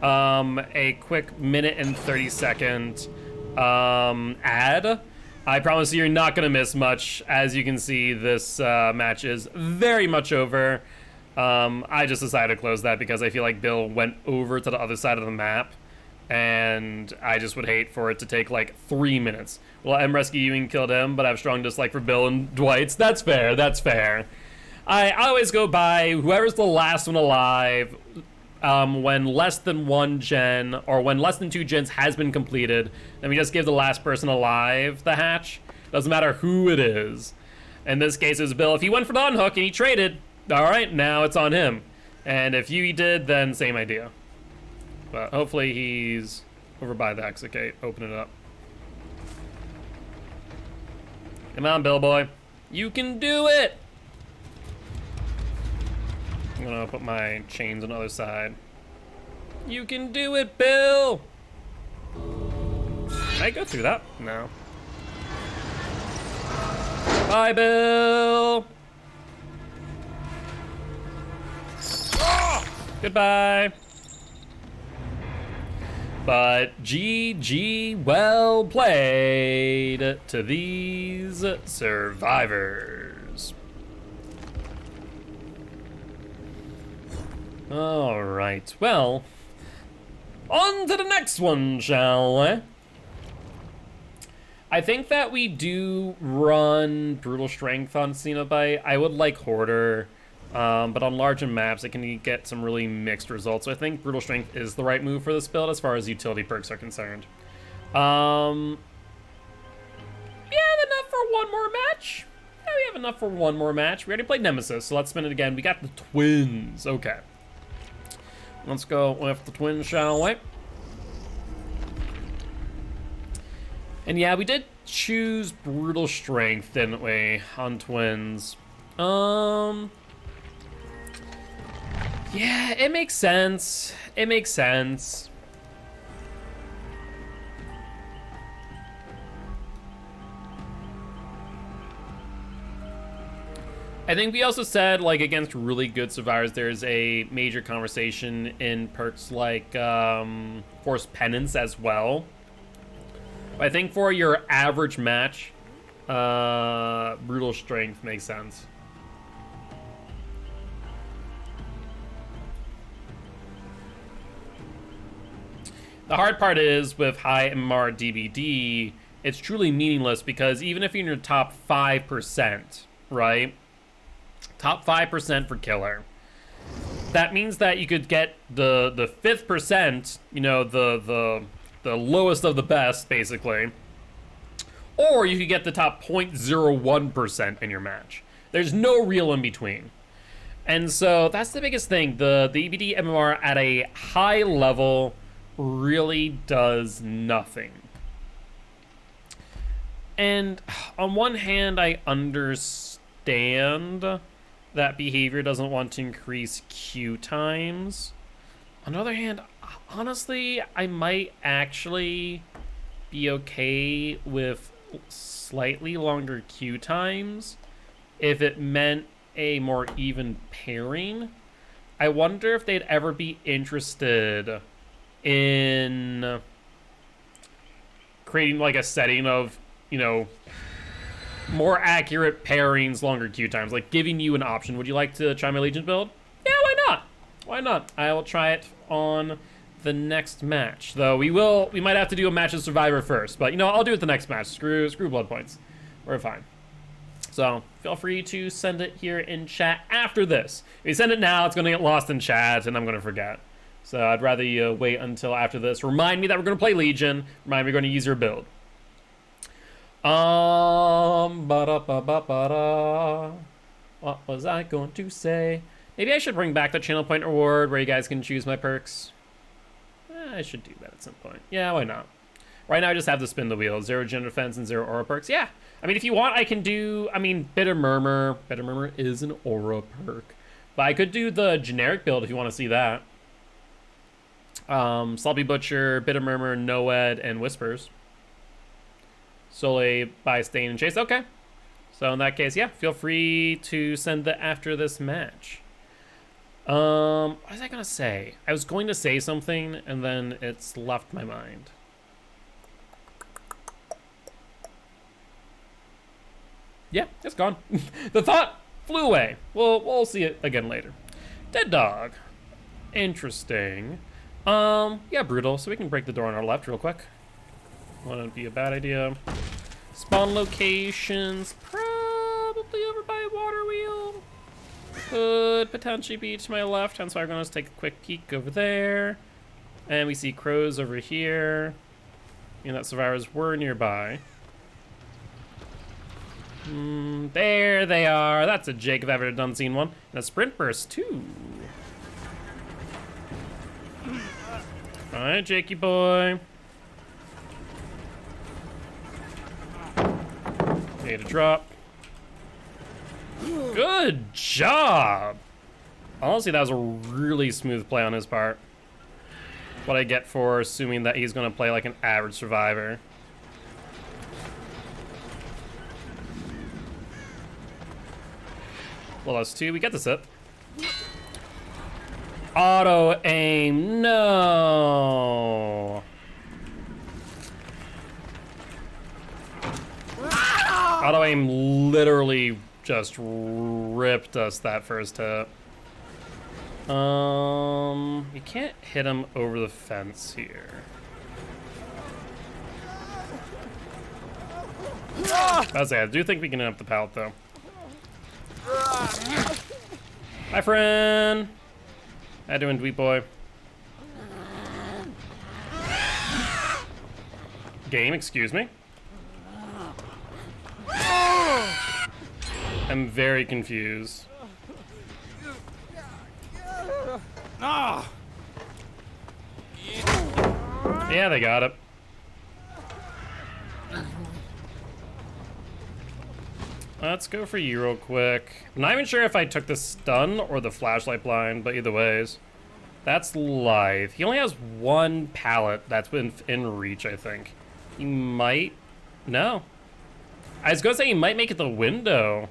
A quick minute and 30-second ad. I promise you're not going to miss much. As you can see, this match is very much over. I just decided to close that because I feel like Bill went over to the other side of the map, and I just would hate for it to take like 3 minutes. Well, M rescue you and killed him, but I have strong dislike for Bill and Dwight's. That's fair, that's fair. I always go by whoever's the last one alive. When less than 1 gen, or when less than 2 gens has been completed, then we just give the last person alive the hatch. Doesn't matter who it is. In this case, it was Bill. If he went for the unhook and he traded, all right, now it's on him. And if you did, then same idea. But hopefully he's over by the exit gate. Open it up. Come on, Bill boy. You can do it! I'm gonna put my chains on the other side. You can do it, Bill! Can I go through that? No. Bye, Bill! Goodbye. But GG, well played to these survivors. All right, well, on to the next one, shall we? I think that we do run Brutal Strength on Cenobite. I would like Hoarder, but on larger maps, it can get some really mixed results. So I think Brutal Strength is the right move for this build as far as utility perks are concerned. Yeah, enough for one more match. Yeah, we have enough for one more match. We already played Nemesis, so let's spin it again. We got the Twins. Okay. Let's go with the Twins, shall we? And yeah, we did choose Brutal Strength, didn't we, on Twins? Yeah, it makes sense. It makes sense. I think we also said, like, against really good survivors, there's a major conversation in perks like Forced Penance as well. I think for your average match, Brutal Strength makes sense. The hard part is with high MMR DBD, it's truly meaningless because even if you're in your top 5%, right? Top 5% for killer. That means that you could get the 5th percent, you know, the lowest of the best, basically. Or you could get the top 0.01% in your match. There's no real in between. And so that's the biggest thing. The EBD MMR at a high level really does nothing. And on one hand, I understand that behavior doesn't want to increase queue times. On the other hand, honestly, I might actually be okay with slightly longer queue times if it meant a more even pairing. I wonder if they'd ever be interested in creating like a setting of, you know, more accurate pairings, longer queue times, like giving you an option. Would you like to try my Legion build? Yeah, why not? Why not? I will try it on the next match. Though we might have to do a match of Survivor first, but you know, I'll do it the next match. Screw blood points. We're fine. So feel free to send it here in chat after this. If you send it now, it's gonna get lost in chat and I'm gonna forget. So I'd rather you wait until after this. Remind me that we're gonna play Legion. Remind me we're gonna use your build. Ba-da-ba-ba-ba-da. What was I going to say? Maybe I should bring back the channel point reward where you guys can choose my perks. I should do that at some point. Yeah, why not? Right now I just have to spin the wheel. 0 Gen Defense and 0 Aura perks. Yeah, I mean, if you want, I can do, I mean, Bitter Murmur. Bitter Murmur is an Aura perk. But I could do the generic build if you want to see that. Sloppy Butcher, Bitter Murmur, Noed, and Whispers. Solely by Stain and Chase. Okay. So in that case, yeah, feel free to send that after this match. What was I gonna say? I was going to say something and then it's left my mind. Yeah, it's gone. The thought flew away. We'll see it again later. Dead Dog. Interesting. Yeah, Brutal. So we can break the door on our left real quick. Wouldn't be a bad idea. Spawn locations, probably over by Water Wheel. Could potentially be to my left, hence why we're going to take a quick peek over there. And we see crows over here. And that survivors were nearby. There they are. That's a Jake if I've ever done seen one. And a sprint burst too. Alright, Jakey boy. Need a drop. Good job! Honestly, that was a really smooth play on his part. What I get for assuming that he's gonna play like an average survivor. Well, that's 2. We get the sip. Auto aim, no! Auto aim literally just ripped us that first hit. You can't hit him over the fence here. I do think we can end up the pallet, though. Hi, friend. How you doing, Dweet Boy? Game, excuse me. I'm very confused. Yeah, they got it. Let's go for you real quick. I'm not even sure if I took the stun or the flashlight blind, but either ways. That's live. He only has one pallet that's in reach, I think. He might... No. I was gonna say he might make it the window,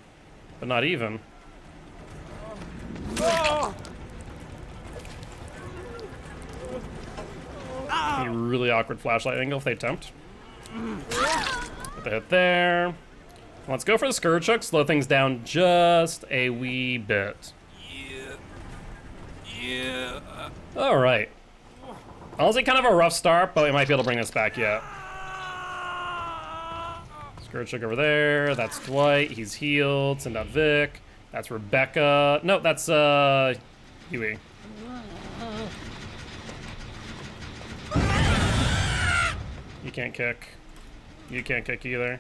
but not even. A really awkward flashlight angle if they attempt. Get the hit there. Let's go for the Scourge Hook, slow things down just a wee bit. All right. Honestly, kind of a rough start, but we might be able to bring this back yet. Scourge Hook over there. That's Dwight. He's healed. Send out Vic. That's Rebecca. No, that's Huey. You can't kick. You can't kick either.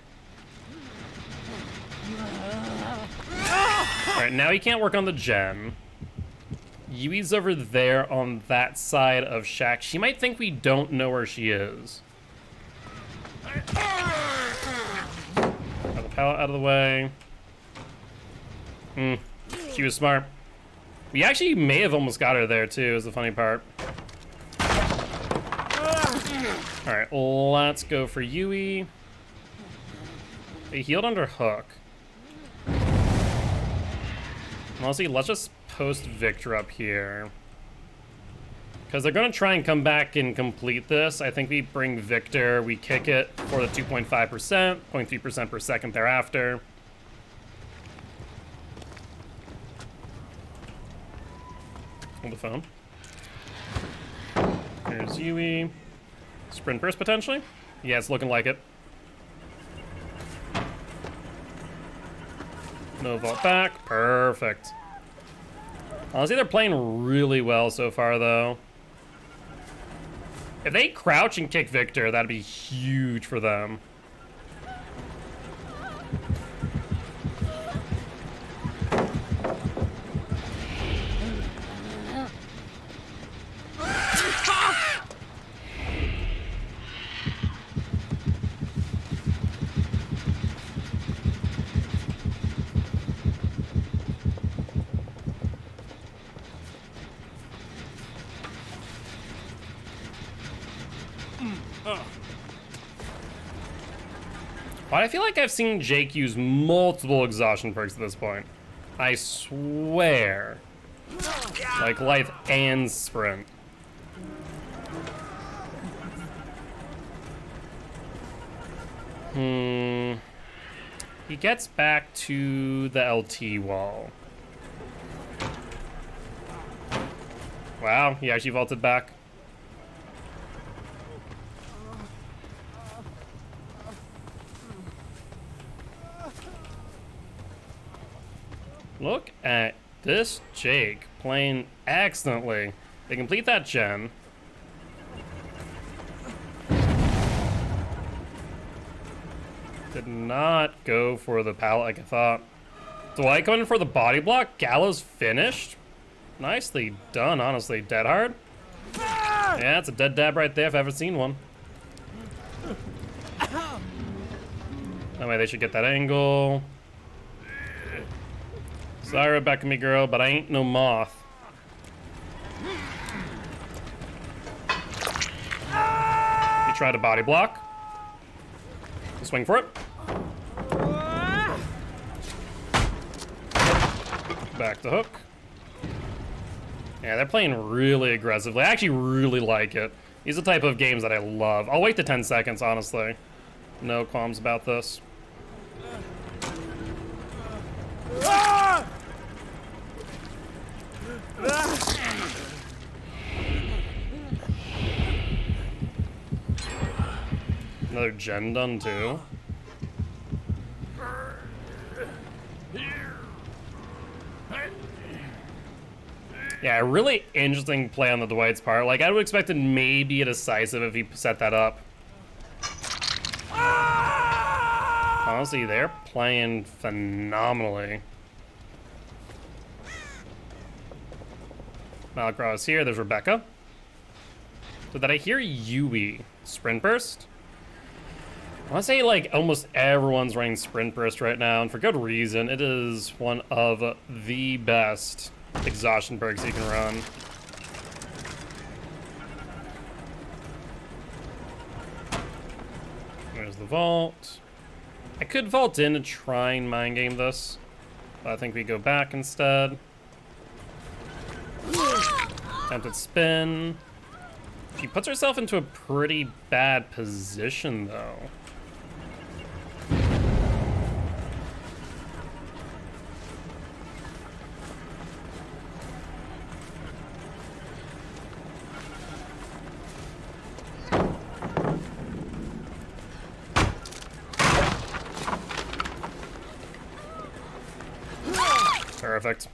Alright, now he can't work on the gen. Yui's over there on that side of Shaq. She might think we don't know where she is. Got the pallet out of the way. She was smart. We actually may have almost got her there too, is the funny part. Alright, let's go for Yui. They healed under hook. Honestly, let's just post Victor up here. Because they're going to try and come back and complete this. I think we bring Victor, we kick it for the 2.5%, 0.3% per second thereafter. Hold the phone. There's Yui. Sprint burst potentially? Yeah, it's looking like it. No vault back. Perfect. Honestly, they're playing really well so far, though. If they crouch and kick Victor, that'd be huge for them. But I feel like I've seen Jake use multiple exhaustion perks at this point. I swear. Like life and sprint. He gets back to the LT wall. Wow, he actually vaulted back. Look at this Jake playing excellently. They complete that gen. Did not go for the pallet like I thought. Dwight going for the body block. Gallows finished. Nicely done, honestly. Dead hard. Yeah, it's a dead dab right there if I've ever seen one. That way they should get that angle. Sorry, Rebecca, me girl, but I ain't no moth. You tried a body block. Swing for it. Back to hook. Yeah, they're playing really aggressively. I actually really like it. These are the type of games that I love. I'll wait the 10 seconds, honestly. No qualms about this. Another gen done too. Yeah, a really interesting play on the Dwight's part. Like, I would have expected maybe a decisive if he set that up. Honestly, they're playing phenomenally. Malacross here, there's Rebecca. So did I hear Yui? Sprint Burst? I want to say, like, almost everyone's running Sprint Burst right now, and for good reason. It is one of the best exhaustion perks you can run. There's the vault. I could vault in and try and mind game this, but I think we go back instead. Attempted spin. She puts herself into a pretty bad position, though. Perfect.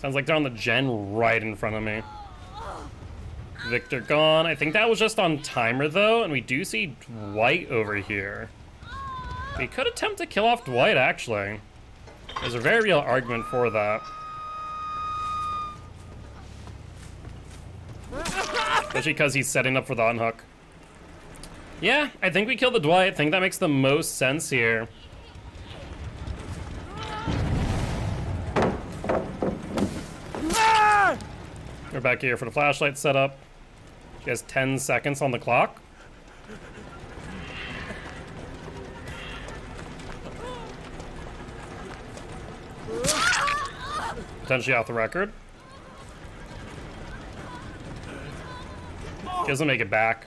Sounds like they're on the gen right in front of me. Victor gone. I think that was just on timer, though, and we do see Dwight over here. We could attempt to kill off Dwight, actually. There's a very real argument for that. Especially because he's setting up for the unhook. Yeah, I think we kill the Dwight. I think that makes the most sense here. We're back here for the flashlight setup. She has 10 seconds on the clock. Potentially off the record. He doesn't make it back.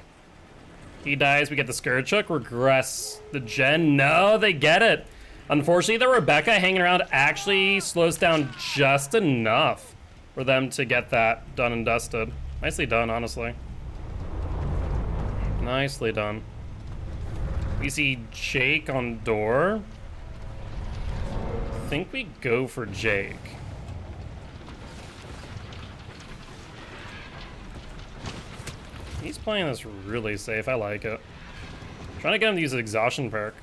He dies, we get the Scourge Hook, regress the gen. No, they get it. Unfortunately, the Rebecca hanging around actually slows down just enough for them to get that done and dusted. Nicely done, honestly. Nicely done. We see Jake on door. I think we go for Jake. He's playing this really safe. I like it. Trying to get him to use the exhaustion perk.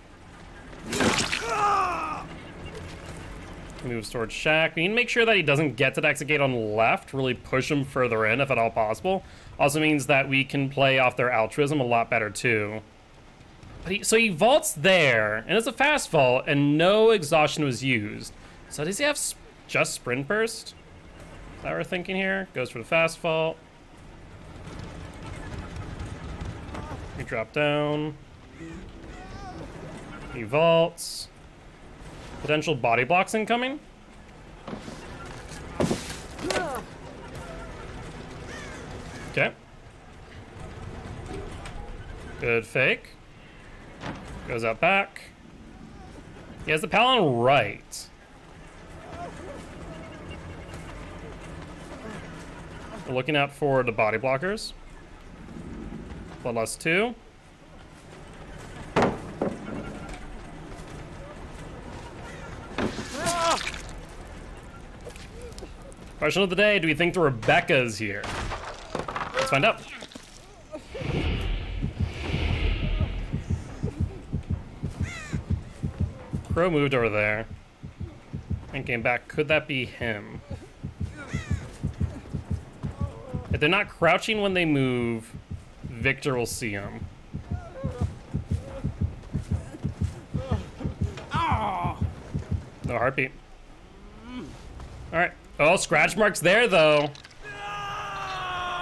Moves towards Shaq. We need to make sure that he doesn't get to the exit gate on left. Really push him further in if at all possible. Also means that we can play off their altruism a lot better too. But so he vaults there, and it's a fast vault, and no exhaustion was used. So does he have just sprint burst? Is that what we're thinking here? Goes for the fast vault. We drop down. He vaults. Potential body blocks incoming. Okay. Good fake. Goes out back. He has the Paladin right. We're looking out for the body blockers. Bloodlust 2. Question of the day, do we think the Rebecca's here? Let's find out. Crow moved over there and came back. Could that be him? If they're not crouching when they move, Victor will see him. No heartbeat. All right. Oh, scratch marks there, though.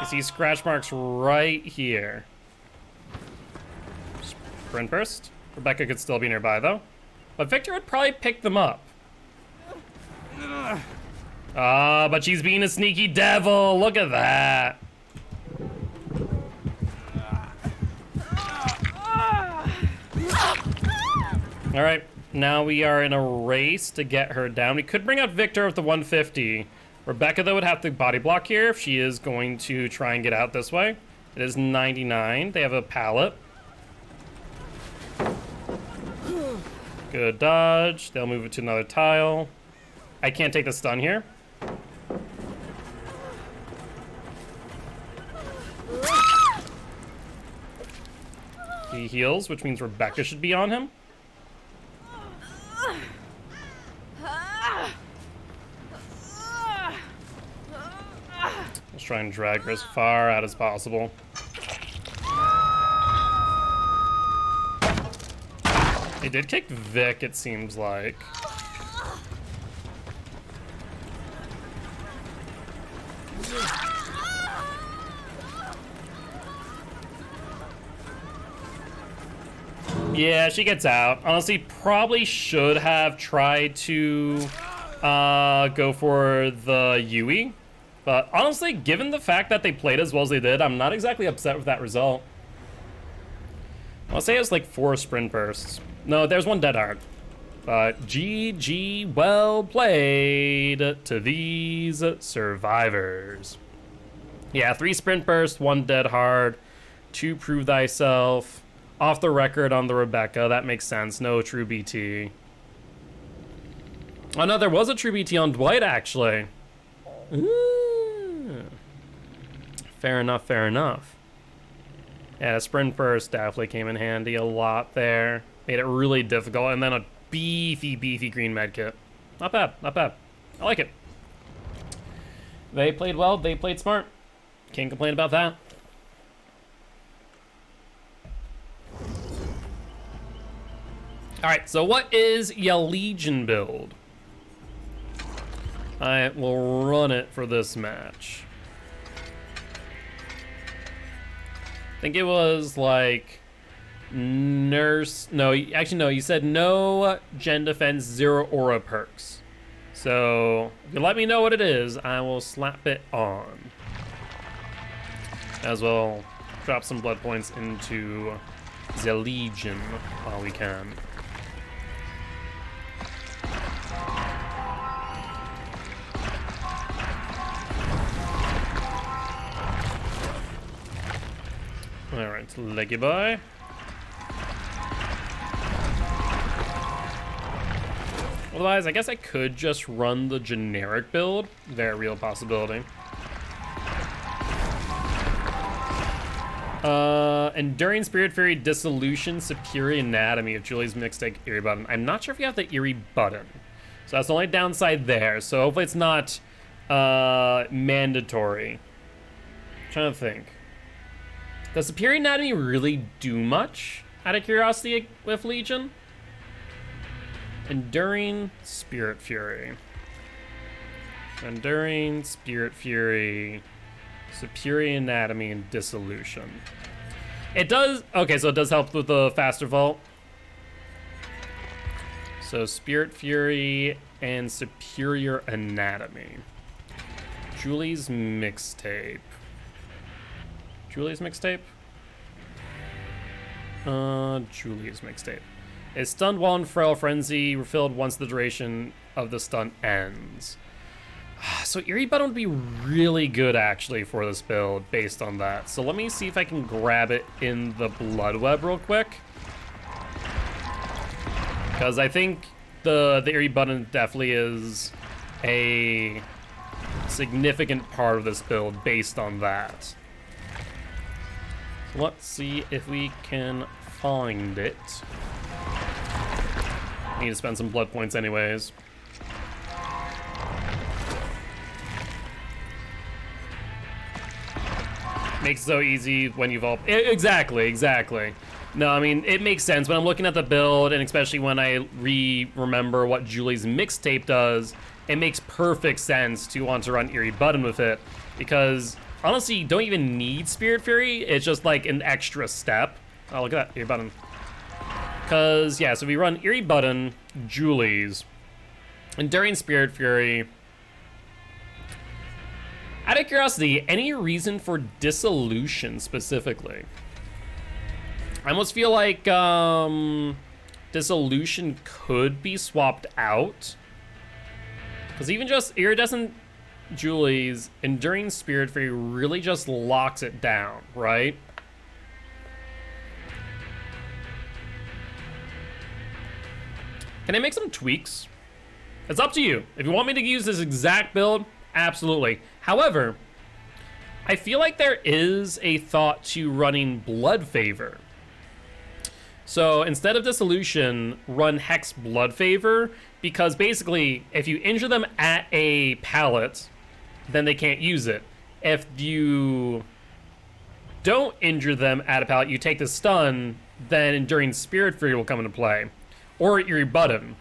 You see scratch marks right here. Sprint burst. Rebecca could still be nearby, though. But Victor would probably pick them up. But she's being a sneaky devil. Look at that. All right. Now we are in a race to get her down. We could bring out Victor with the 150. Rebecca, though, would have to body block here if she is going to try and get out this way. It is 99. They have a pallet. Good dodge. They'll move it to another tile. I can't take the stun here. He heals, which means Rebecca should be on him. Let's try and drag her as far out as possible. They did kick Vic, it seems like. Yeah, she gets out. Honestly, probably should have tried to go for the Yui. But honestly, given the fact that they played as well as they did, I'm not exactly upset with that result. I'll say it's like 4 sprint bursts. No, there's 1 dead hard. But GG, well played to these survivors. Yeah, 3 sprint bursts, 1 dead hard, 2 prove thyself. Off the record on the Rebecca, that makes sense. No true BT. Oh no, there was a true BT on Dwight, actually. Ooh. Fair enough, fair enough. Yeah, the sprint burst definitely came in handy a lot there. Made it really difficult, and then a beefy green medkit. Not bad, not bad. I like it. They played well, they played smart. Can't complain about that. Alright, so what is your Legion build? I will run it for this match. I think it was like nurse. No, actually no, you said no gen defense, 0 aura perks. So if you let me know what it is, I will slap it on. As well, drop some blood points into the Legion while we can. Alright, leggy boy. Otherwise, I guess I could just run the generic build. Very real possibility. Enduring Spirit Fury, Dissolution, Superior Anatomy of Julie's Mixtape Eerie button. I'm not sure if you have the Eerie button. So that's the only downside there. So hopefully it's not mandatory. I'm trying to think. Does Superior Anatomy really do much, out of curiosity, with Legion? Enduring Spirit Fury. Enduring Spirit Fury, Superior Anatomy, and Dissolution. It does, okay, so it does help with the faster vault. So Spirit Fury and Superior Anatomy. Julie's Mixtape. Julie's Mixtape? Julie's Mixtape. Is stunned while in Frail Frenzy, refilled once the duration of the stun ends. So Eerie Button would be really good, actually, for this build, based on that. So let me see if I can grab it in the Blood Web real quick. Because I think the Eerie Button definitely is a significant part of this build based on that. So let's see if we can find it. Need to spend some blood points anyways. Makes it so easy when you've all... Exactly. No, I mean, it makes sense. When I'm looking at the build, and especially when I remember what Julie's Mixtape does, it makes perfect sense to want to run Eerie Button with it. Because, honestly, you don't even need Spirit Fury. It's just like an extra step. Oh, look at that, Eerie Button. Because, yeah, so we run Eerie Button, Julie's, Enduring Spirit Fury. Out of curiosity, any reason for Dissolution specifically? I almost feel like Dissolution could be swapped out. Because even just Iridescent Julie's Enduring Spirit Fury really just locks it down, right? Can I make some tweaks? It's up to you. If you want me to use this exact build, absolutely. However, I feel like there is a thought to running Blood Favor. So instead of Dissolution, run Hex Blood Favor, because basically, if you injure them at a pallet, then they can't use it. If you don't injure them at a pallet, you take the stun, then Enduring Spirit Fury will come into play. Or you rebut him.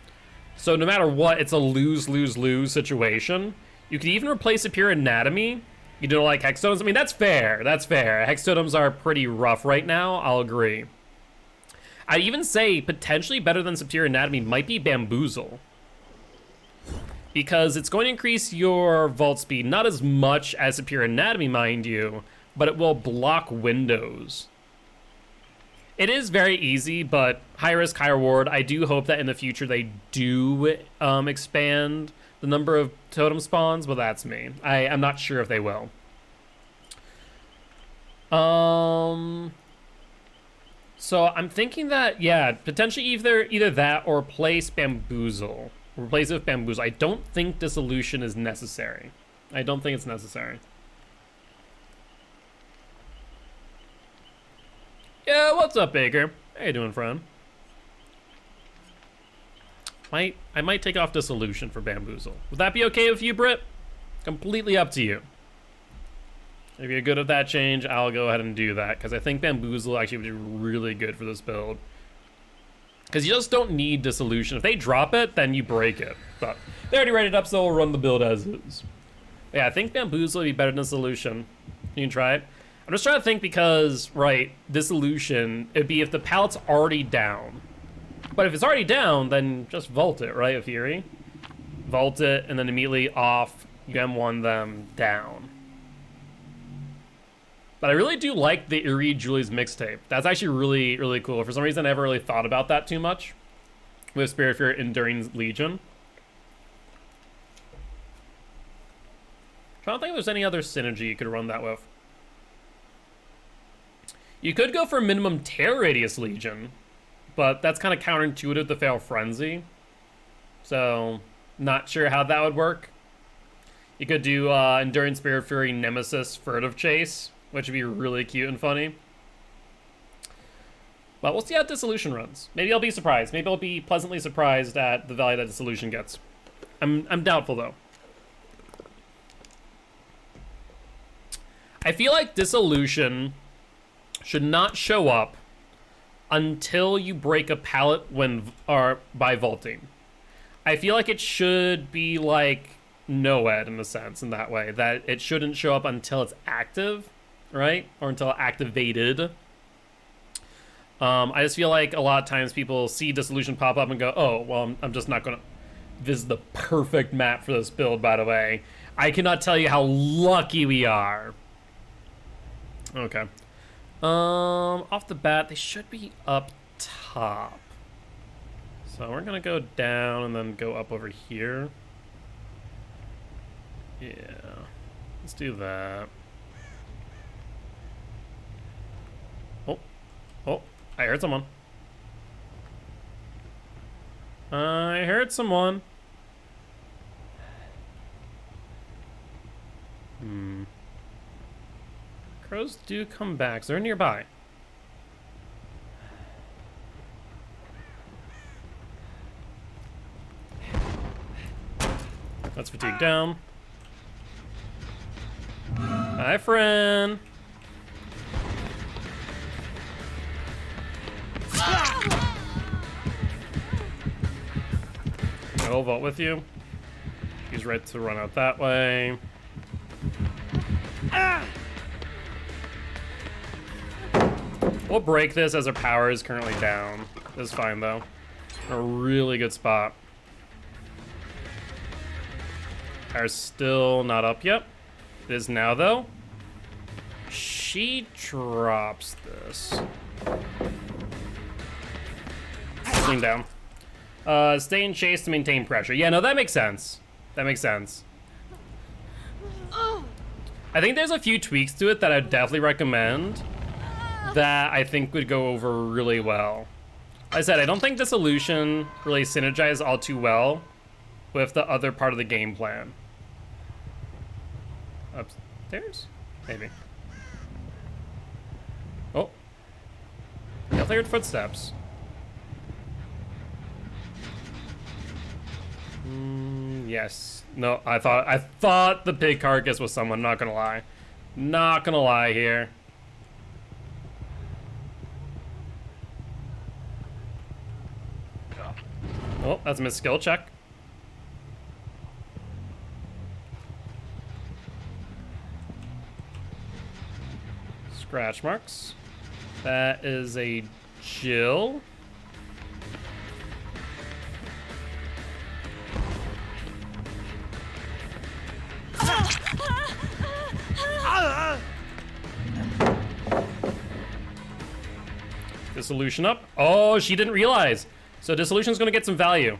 So no matter what, it's a lose-lose-lose situation. You could even replace a Pure Anatomy. You don't like Hex Totems? I mean, that's fair. That's fair. Hex Totems are pretty rough right now. I'll agree. I'd even say potentially better than Superior Anatomy might be Bamboozle. Because it's going to increase your vault speed, not as much as Superior Anatomy, mind you, but it will block windows. It is very easy, but high risk, high reward. I do hope that in the future they do expand the number of totem spawns, but that's me. I'm not sure if they will. So I'm thinking that, yeah, potentially either that or replace Bamboozle. Replace it with Bamboozle. I don't think Dissolution is necessary. I don't think it's necessary. Yeah, what's up, Baker? How you doing, friend? I might take off Dissolution for Bamboozle. Would that be okay with you, Britt? Completely up to you. If you're good at that change, I'll go ahead and do that, because I think Bamboozle actually would be really good for this build. Because you just don't need Dissolution. If they drop it, then you break it. But they already ready it up, so we'll run the build as is. Yeah, I think Bamboozle would be better than Dissolution. You can try it. I'm just trying to think because, right, Dissolution, it'd be if the pallet's already down. But if it's already down, then just vault it, right, Fury? Vault it, and then immediately off, you M1 them down. But I really do like the Eerie Julie's mixtape. That's actually really, really cool. For some reason, I never really thought about that too much with Spirit Fear Enduring Legion. Trying to think if there's any other synergy you could run that with. You could go for minimum tear radius Legion, but that's kind of counterintuitive to Fatal Frenzy. So, not sure how that would work. You could do Enduring Spirit Fury Nemesis Furtive Chase, which would be really cute and funny. But we'll see how Dissolution runs. Maybe I'll be surprised. Maybe I'll be pleasantly surprised at the value that Dissolution gets. I'm doubtful, though. I feel like Dissolution should not show up until you break a pallet by vaulting. I feel like it should be like Noed in a sense, in that way, that it shouldn't show up until it's active, right? Or until activated. I just feel like a lot of times people see Dissolution pop up and go, oh, well, I'm just not gonna... This is the perfect map for this build, by the way. I cannot tell you how lucky we are. Okay. Off the bat, they should be up top. So we're gonna go down and then go up over here. Yeah. Let's do that. Oh, I heard someone. I heard someone. Crows do come back, so they're nearby. Let's fatigue down. Hi, friend. I'll vault with you. He's right to run out that way. We'll break this as our power is currently down. That's fine, though. A really good spot. Power's still not up yet. It is now, though. She drops this. Swing down. Stay in chase to maintain pressure. Yeah, no, that makes sense. That makes sense. I think there's a few tweaks to it that I'd definitely recommend that I think would go over really well. Like I said, I don't think Dissolution really synergizes all too well with the other part of the game plan. Upstairs? Maybe. Oh. I heard footsteps. Yes. No, I thought the pig carcass was someone, not gonna lie. Not gonna lie here. Oh, that's a missed skill check. Scratch marks. That is a Jill. Dissolution up. Oh, she didn't realize. So Dissolution's gonna get some value.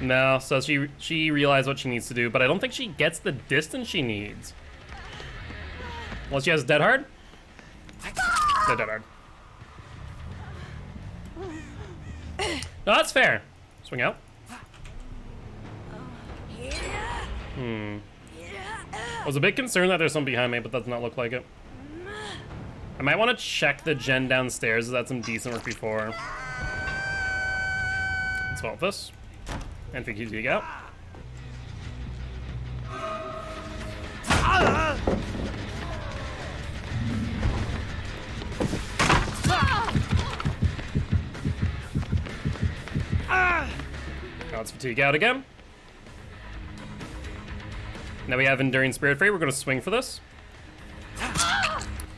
No, so she realized what she needs to do, but I don't think she gets the distance she needs. Unless she has Dead Hard? No, Dead Hard. No, that's fair. Swing out. I was a bit concerned that there's something behind me, but that does not look like it. I might want to check the gen downstairs. Is that some decent work before? Let's vault this. And fatigue out. Now let's fatigue out again. Now we have Enduring Spirit Freight. We're going to swing for this.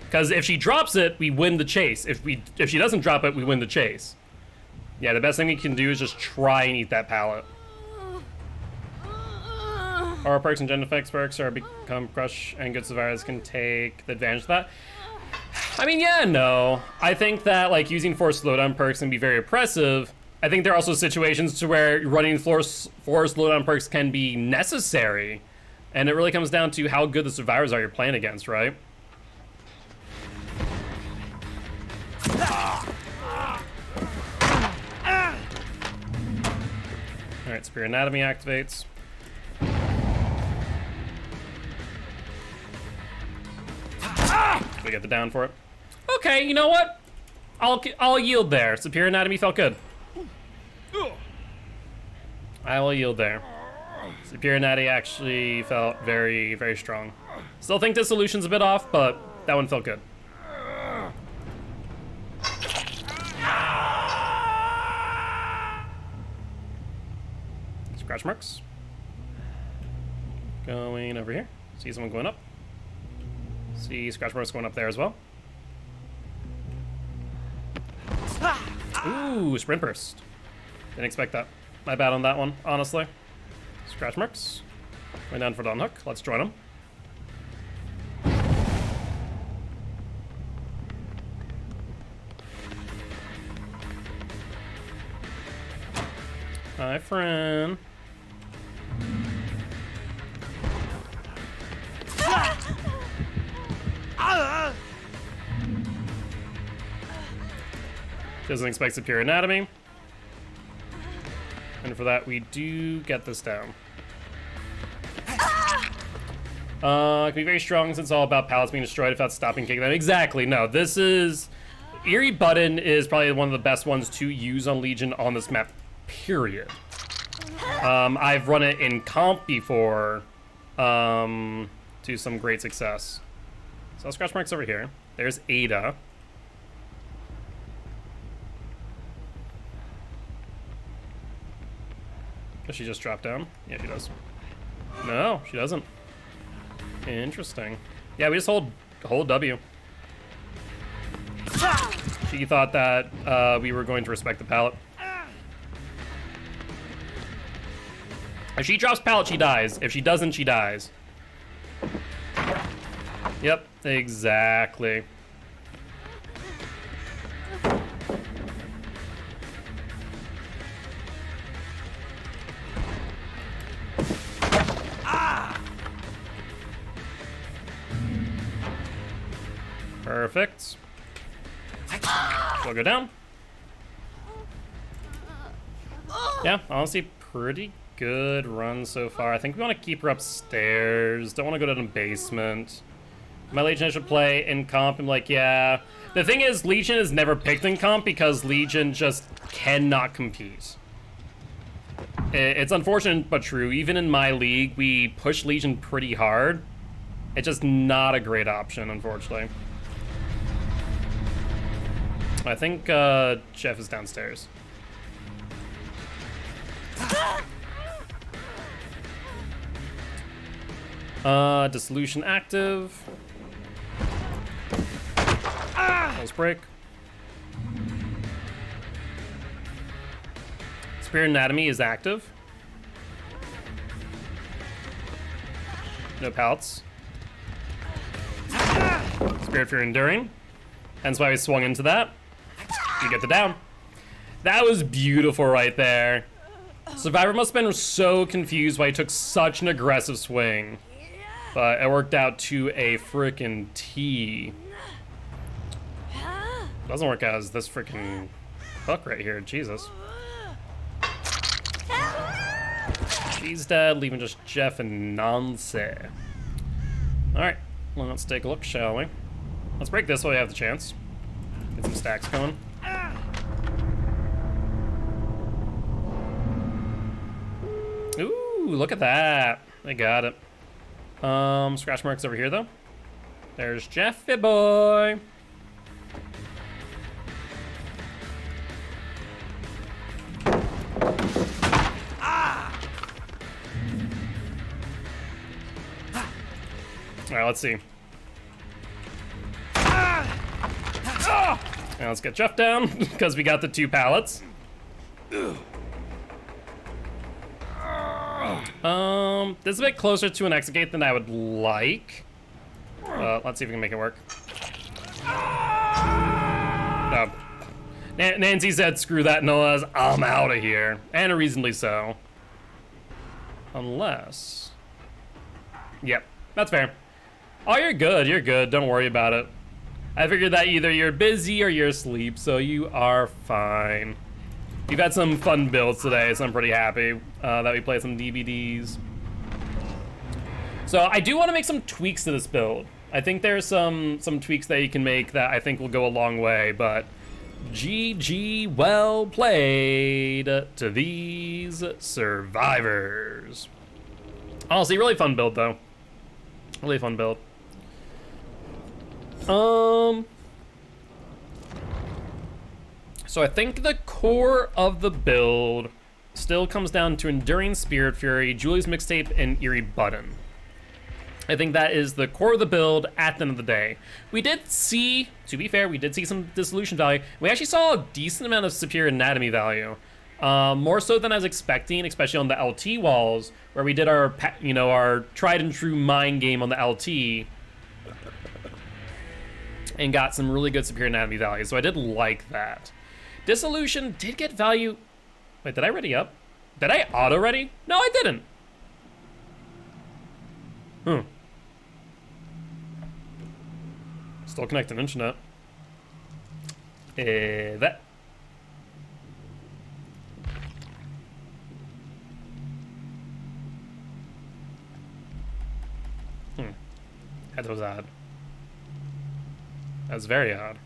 Because if she drops it, we win the chase. If she doesn't drop it, we win the chase. Yeah, the best thing we can do is just try and eat that pallet. Aura perks and gen effects perks are become crush, and good survivors can take the advantage of that. I mean, yeah, no. I think that like using force slowdown perks can be very oppressive. I think there are also situations to where running force slowdown perks can be necessary. And it really comes down to how good the survivors are you're playing against, right? Alright, Spear Anatomy activates. We get the down for it. Okay, you know what? I'll yield there. Superior Anatomy felt good. I will yield there. Superior Anatomy actually felt very, very strong. Still think Dissolution's a bit off, but that one felt good. Scratch marks. Going over here. See someone going up. See scratch marks going up there as well. Ooh, sprint burst. Didn't expect that. My bad on that one, honestly. Scratch marks. Going down for Dawn Hook. Let's join them. Hi, friend. Doesn't expect Superior Anatomy. And for that, we do get this down. It can be very strong since it's all about pallets being destroyed if that's stopping kicking them. Exactly, no, this is... Eerie Button is probably one of the best ones to use on Legion on this map, period. I've run it in comp before to some great success. So scratch marks over here. There's Ada. Does she just drop down? Yeah, she does. No, she doesn't. Interesting. Yeah, we just hold W. She thought that we were going to respect the pallet. If she drops pallet, she dies. If she doesn't, she dies. Yep, exactly. Perfect. We'll go down. Yeah, honestly, pretty good run so far. I think we want to keep her upstairs. Don't want to go down to the basement. My Legion should play in comp. I'm like, yeah. The thing is, Legion is never picked in comp because Legion just cannot compete. It's unfortunate but true. Even in my league, we push Legion pretty hard. It's just not a great option, unfortunately. I think Jeff is downstairs. Dissolution active. Let's break. Spirit Anatomy is active. No pallets. Spirit Fury Enduring. Hence why we swung into that. You get the down. That was beautiful right there. Survivor must have been so confused why he took such an aggressive swing. But it worked out to a frickin' T. Doesn't work out as this frickin' hook right here, Jesus. She's dead, leaving just Jeff and Nance. Alright, well, let's take a look, shall we? Let's break this while we have the chance. Get some stacks going. Ooh, look at that. I got it. Scratch marks over here, though. There's Jeffy boy. Alright, let's see. Now let's get Jeff down, because we got the 2 pallets. This is a bit closer to an execute than I would like. Let's see if we can make it work. No. Nancy said, screw that noise, I'm out of here. And reasonably so. Unless... Yep, that's fair. Oh, you're good, don't worry about it. I figured that either you're busy or you're asleep, so you are fine. You've had some fun builds today, so I'm pretty happy that we played some DVDs. So I do want to make some tweaks to this build. I think there's some tweaks that you can make that I think will go a long way, but GG well played to these survivors. Honestly, really fun build though. Really fun build. So I think the core of the build still comes down to Enduring Spirit Fury, Julie's Mixtape, and Eerie Button. I think that is the core of the build at the end of the day. We did see, to be fair, we did see some dissolution value. We actually saw a decent amount of superior anatomy value. More so than I was expecting, especially on the LT walls, where we did our, our tried and true mind game on the LT. And got some really good superior anatomy value, so I did like that. Dissolution did get value. Wait, did I ready up? Did I auto ready? No, I didn't. Still connected internet. That. That was odd. That was very odd.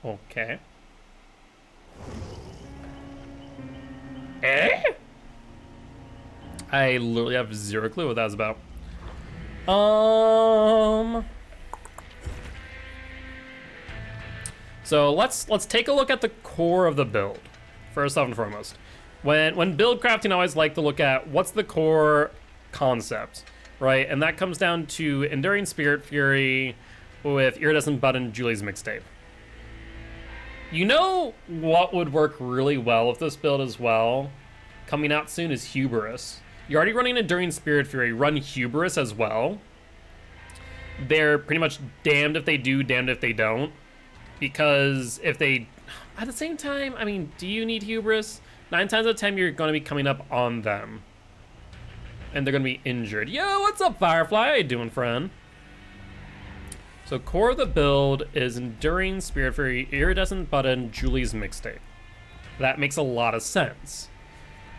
Okay. Eh? I literally have zero clue what that was about. So let's take a look at the core of the build. First off and foremost. When build crafting, I always like to look at what's the core concept, right? And that comes down to Enduring Spirit Fury with Iridescent Button, Julie's Mixtape. You know what would work really well with this build as well? Coming out soon is Hubris. You're already running Enduring Spirit Fury, run Hubris as well. They're pretty much damned if they do, damned if they don't. Because if they... At the same time, I mean, do you need Hubris? 9 times out of 10, you're going to be coming up on them. And they're going to be injured. Yo, what's up, Firefly? How you doing, friend? So core of the build is Enduring, Spirit Fury, Iridescent Button, Julie's Mixtape. That makes a lot of sense.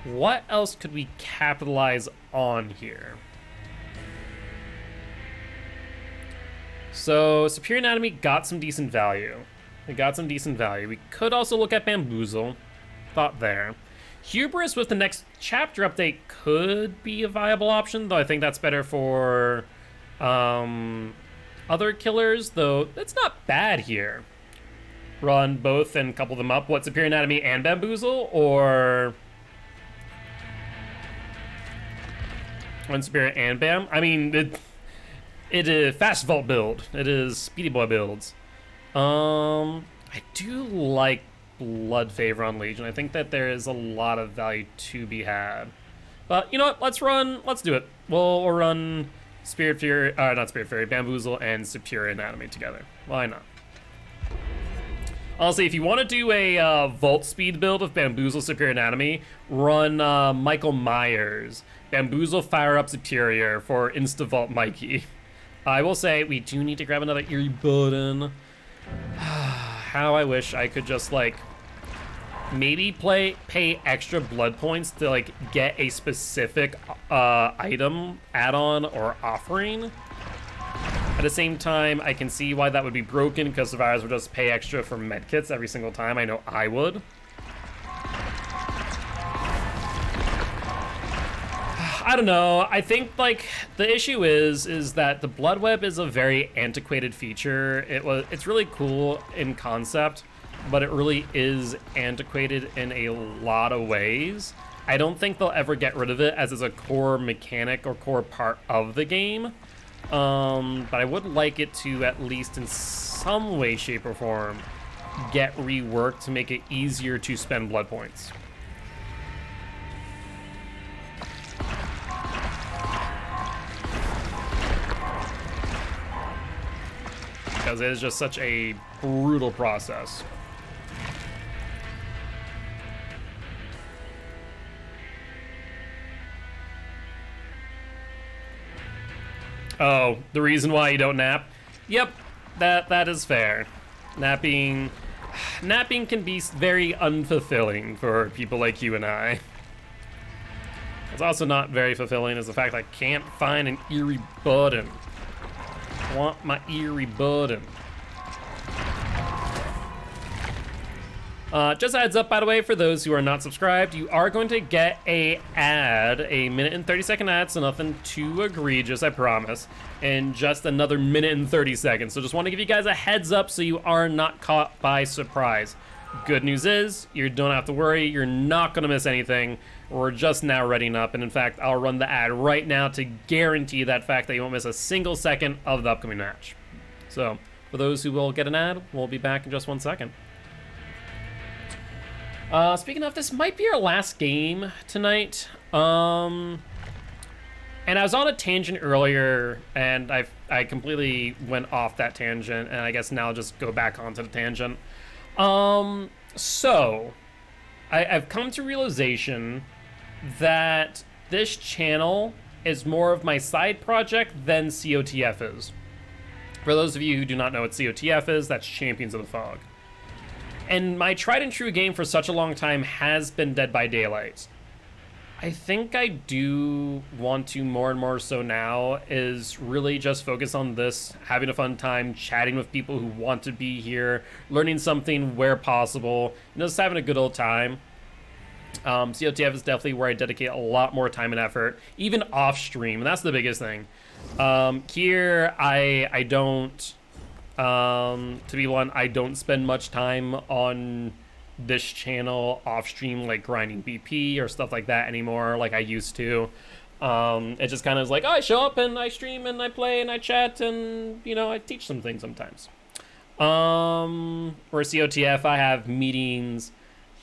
What else could we capitalize on here? So Superior Anatomy got some decent value. We could also look at Bamboozle. Thought there. Hubris with the next chapter update could be a viable option, though I think that's better for other killers, though it's not bad here. Run both and couple them up. What, Superior Anatomy and Bamboozle, or run Superior and Bam? I mean, it is Fast Vault build. It is Speedy Boy builds. I do like Blood Favor on Legion. I think that there is a lot of value to be had. But you know what? Let's do it. We'll run Spirit Fury, not Spirit Fury, Bamboozle and Superior Anatomy together. Why not? Honestly, if you want to do a Vault Speed build of Bamboozle Superior Anatomy, run Michael Myers. Bamboozle Fire Up Superior for Insta-Vault Mikey. I will say, we do need to grab another Eerie Button. How I wish I could just, like, maybe pay extra blood points to, like, get a specific item, add-on, or offering. At the same time, I can see why that would be broken, because survivors would just pay extra for medkits every single time. I know I would. I don't know. I think, like, the issue is that the Blood Web is a very antiquated feature. It's really cool in concept, but it really is antiquated in a lot of ways. I don't think they'll ever get rid of it as it's a core mechanic or core part of the game. But I would like it to, at least in some way, shape, or form, get reworked to make it easier to spend blood points. Because it is just such a brutal process. Oh, the reason why you don't nap? Yep, that is fair. Napping can be very unfulfilling for people like you and I. It's also not very fulfilling is the fact I can't find an eerie button. I want my eerie button. Just a heads up, by the way, for those who are not subscribed, you are going to get a ad, a 1 and 30-second ad, so nothing too egregious, I promise, in just another 1 and 30 seconds. So just want to give you guys a heads up so you are not caught by surprise. Good news is, you don't have to worry, you're not going to miss anything. We're just now readying up, and in fact, I'll run the ad right now to guarantee that fact that you won't miss a single second of the upcoming match. So, for those who will get an ad, we'll be back in just 1 second. Speaking of, this might be our last game tonight. And I was on a tangent earlier, and I completely went off that tangent, and I guess now I'll just go back onto the tangent. So, I've come to realization that this channel is more of my side project than COTF is. For those of you who do not know what COTF is, that's Champions of the Fog. And my tried and true game for such a long time has been Dead by Daylight. I think I do want to more and more so now is really just focus on this, having a fun time, chatting with people who want to be here, learning something where possible, and just having a good old time. COTF is definitely where I dedicate a lot more time and effort, even off stream, and that's the biggest thing. Here, I don't... to be blunt, I don't spend much time on this channel off stream, like grinding BP or stuff like that anymore, like I used to. It just kind of is like, oh, I show up and I stream and I play and I chat and, you know, I teach some things sometimes. For COTF, I have meetings,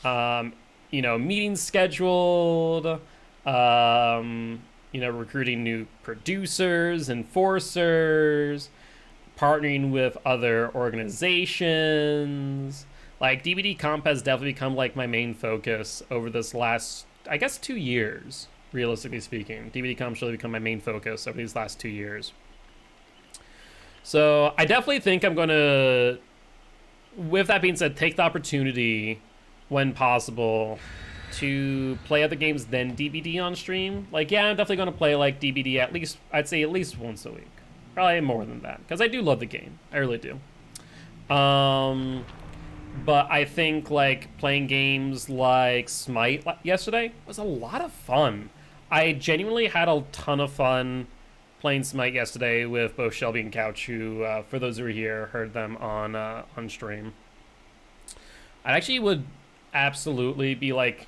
you know, meetings scheduled, you know, recruiting new producers, enforcers, partnering with other organizations. Like, DBD Comp has definitely become, like, my main focus over this last, I guess, 2 years, realistically speaking. DBD Comp's really become my main focus over these last 2 years. So I definitely think I'm going to, with that being said, take the opportunity when possible to play other games than DBD on stream. Like, yeah, I'm definitely going to play like DBD at least, I'd say at least once a week. Probably more than that, because I do love the game. I really do. But I think like playing games like Smite yesterday was a lot of fun. I genuinely had a ton of fun playing Smite yesterday with both Shelby and Couch, who, for those who are here, heard them on stream. I actually would absolutely be like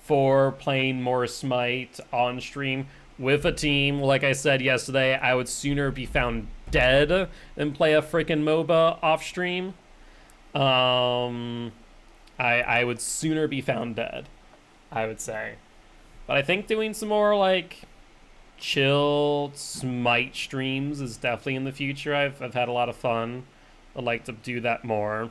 for playing more Smite on stream with a team. Like I said yesterday, I would sooner be found dead than play a freaking MOBA off stream. I would sooner be found dead, I would say. But I think doing some more like chill Smite streams is definitely in the future. I've had a lot of fun. I'd like to do that more.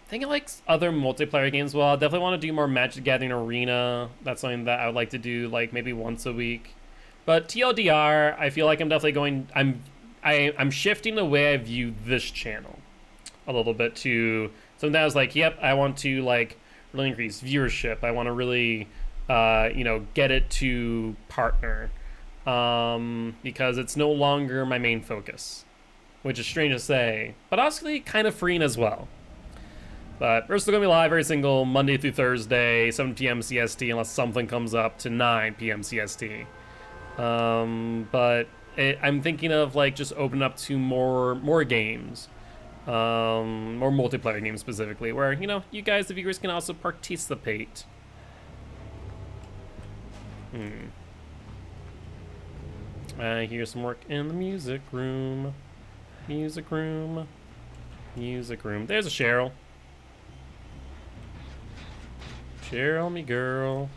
Thinking like other multiplayer games. Well, I definitely want to do more Magic the Gathering Arena. That's something that I would like to do like maybe once a week. But TLDR, I feel like I'm definitely going. I'm shifting the way I view this channel a little bit to something that I was like, yep, I want to like really increase viewership. I want to really, get it to partner, because it's no longer my main focus, which is strange to say, but honestly kind of freeing as well. But we're still gonna be live every single Monday through Thursday, 7 p.m. CST, unless something comes up to 9 p.m. CST. But I'm thinking of like just opening up to more games, more multiplayer games specifically, where you guys, the viewers, can also participate. I hear some work in the music room. Music room. Music room. There's a Cheryl. Cheryl, me girl.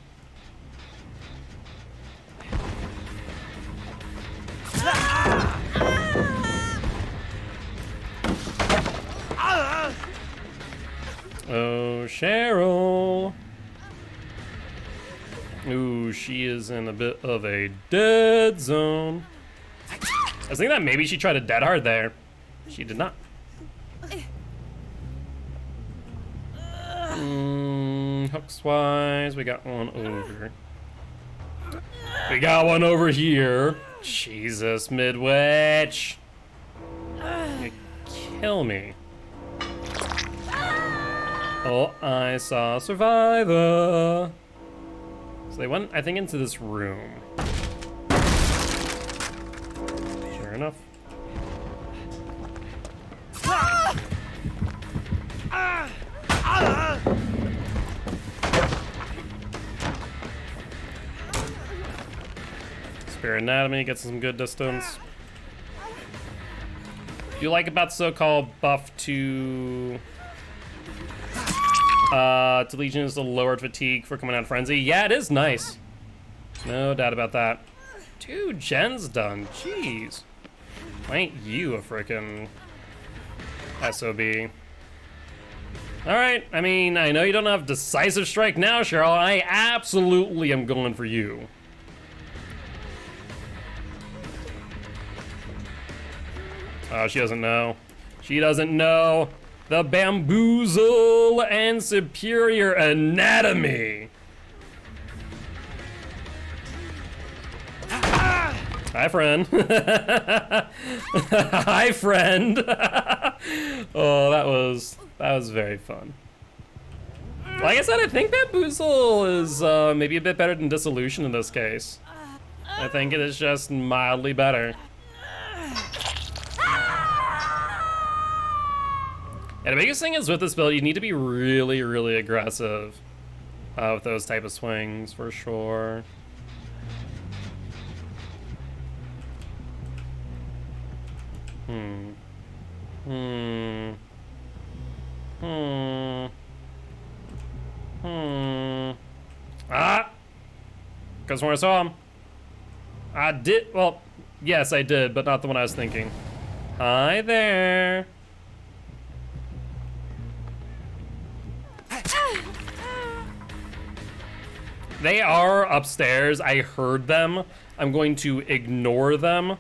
Oh, Cheryl. Ooh, she is in a bit of a dead zone. I was thinking that maybe she tried a dead hard there. She did not. Hooks wise, we got one over. We got one over here. Jesus, Midwitch. You kill me. Oh, I saw Survivor. So they went, I think, into this room. Sure enough. Spirit Anatomy gets some good distance. Do you like about so-called buff to Legion is the lowered fatigue for coming out of Frenzy? Yeah, it is nice. No doubt about that. 2 gens done. Jeez. Why ain't you a frickin' SOB? Alright, I mean, I know you don't have Decisive Strike now, Cheryl. I absolutely am going for you. Oh, she doesn't know. She doesn't know the bamboozle and superior anatomy. Hi, friend. Hi, friend. Oh, that was very fun. Like I said, I think bamboozle is maybe a bit better than dissolution in this case. I think it is just mildly better. And the biggest thing is with this build, you need to be really, really aggressive with those type of swings, for sure. Ah! Because when I saw him, I did, well, yes, I did, but not the one I was thinking. Hi there. They are upstairs. I heard them. I'm going to ignore them,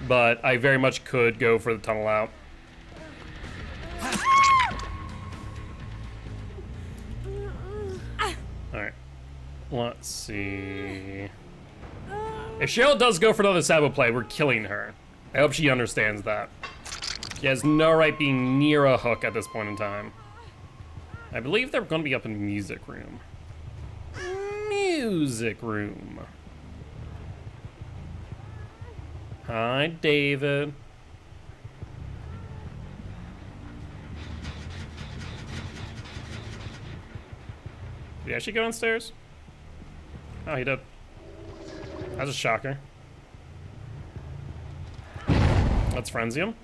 but I very much could go for the tunnel out. Alright. Let's see. If Cheryl does go for another Sabo play, we're killing her. I hope she understands that. She has no right being near a hook at this point in time. I believe they're going to be up in the music room. Music room. Hi, David. Did he actually go downstairs? Oh, he did. That's a shocker. Let's frenzy him.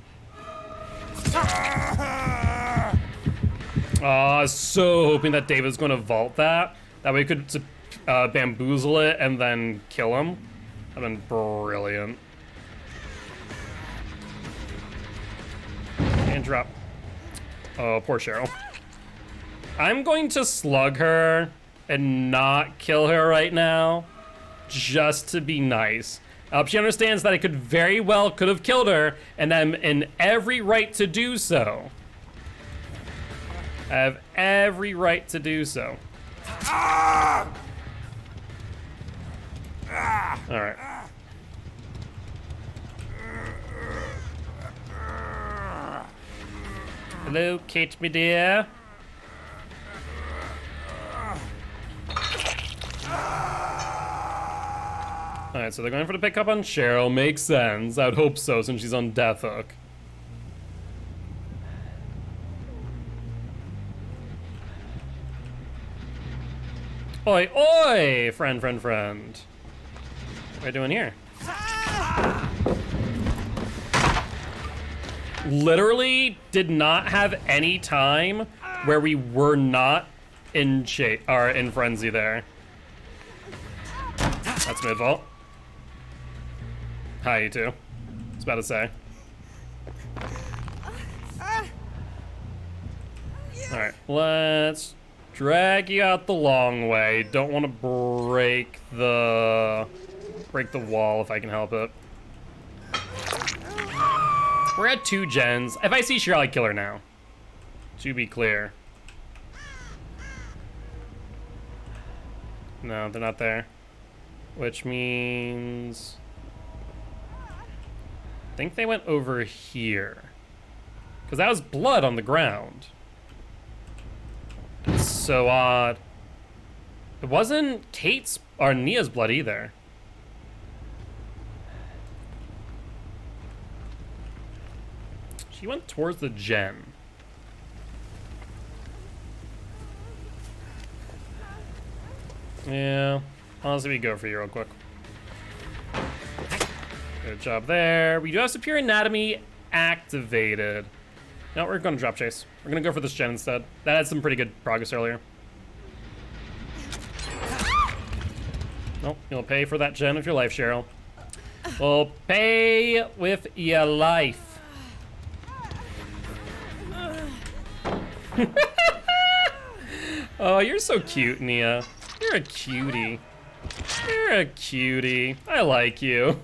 Oh, I was so hoping that David's going to vault that. That way we could bamboozle it and then kill him. That'd been brilliant. And drop. Oh, poor Cheryl. I'm going to slug her and not kill her right now, just to be nice. She understands that I could have killed her, and I'm in every right to do so. I have every right to do so. All right. Hello, Kate, my dear. Alright, so they're going for the pickup on Cheryl. Makes sense. I would hope so, since she's on death hook. Oi, oi! Friend. What are you doing here? Literally did not have any time where we were not in frenzy there. That's mid-vault. Hi, you two. I was about to say. Alright, let's drag you out the long way. Don't want to break the wall if I can help it. We're at 2 gens. If I see Cheryl, I kill her now. To be clear. No, they're not there. Which means... I think they went over here. Because that was blood on the ground. It's so odd. It wasn't Kate's or Nia's blood either. She went towards the gen. Yeah. Honestly, we go for you real quick. Good job there. We do have Superior Anatomy activated. No, we're going to drop chase. We're going to go for this gen instead. That had some pretty good progress earlier. Nope, you'll pay for that gen with your life, Cheryl. We'll pay with your life. Oh, you're so cute, Nia. You're a cutie. You're a cutie. I like you.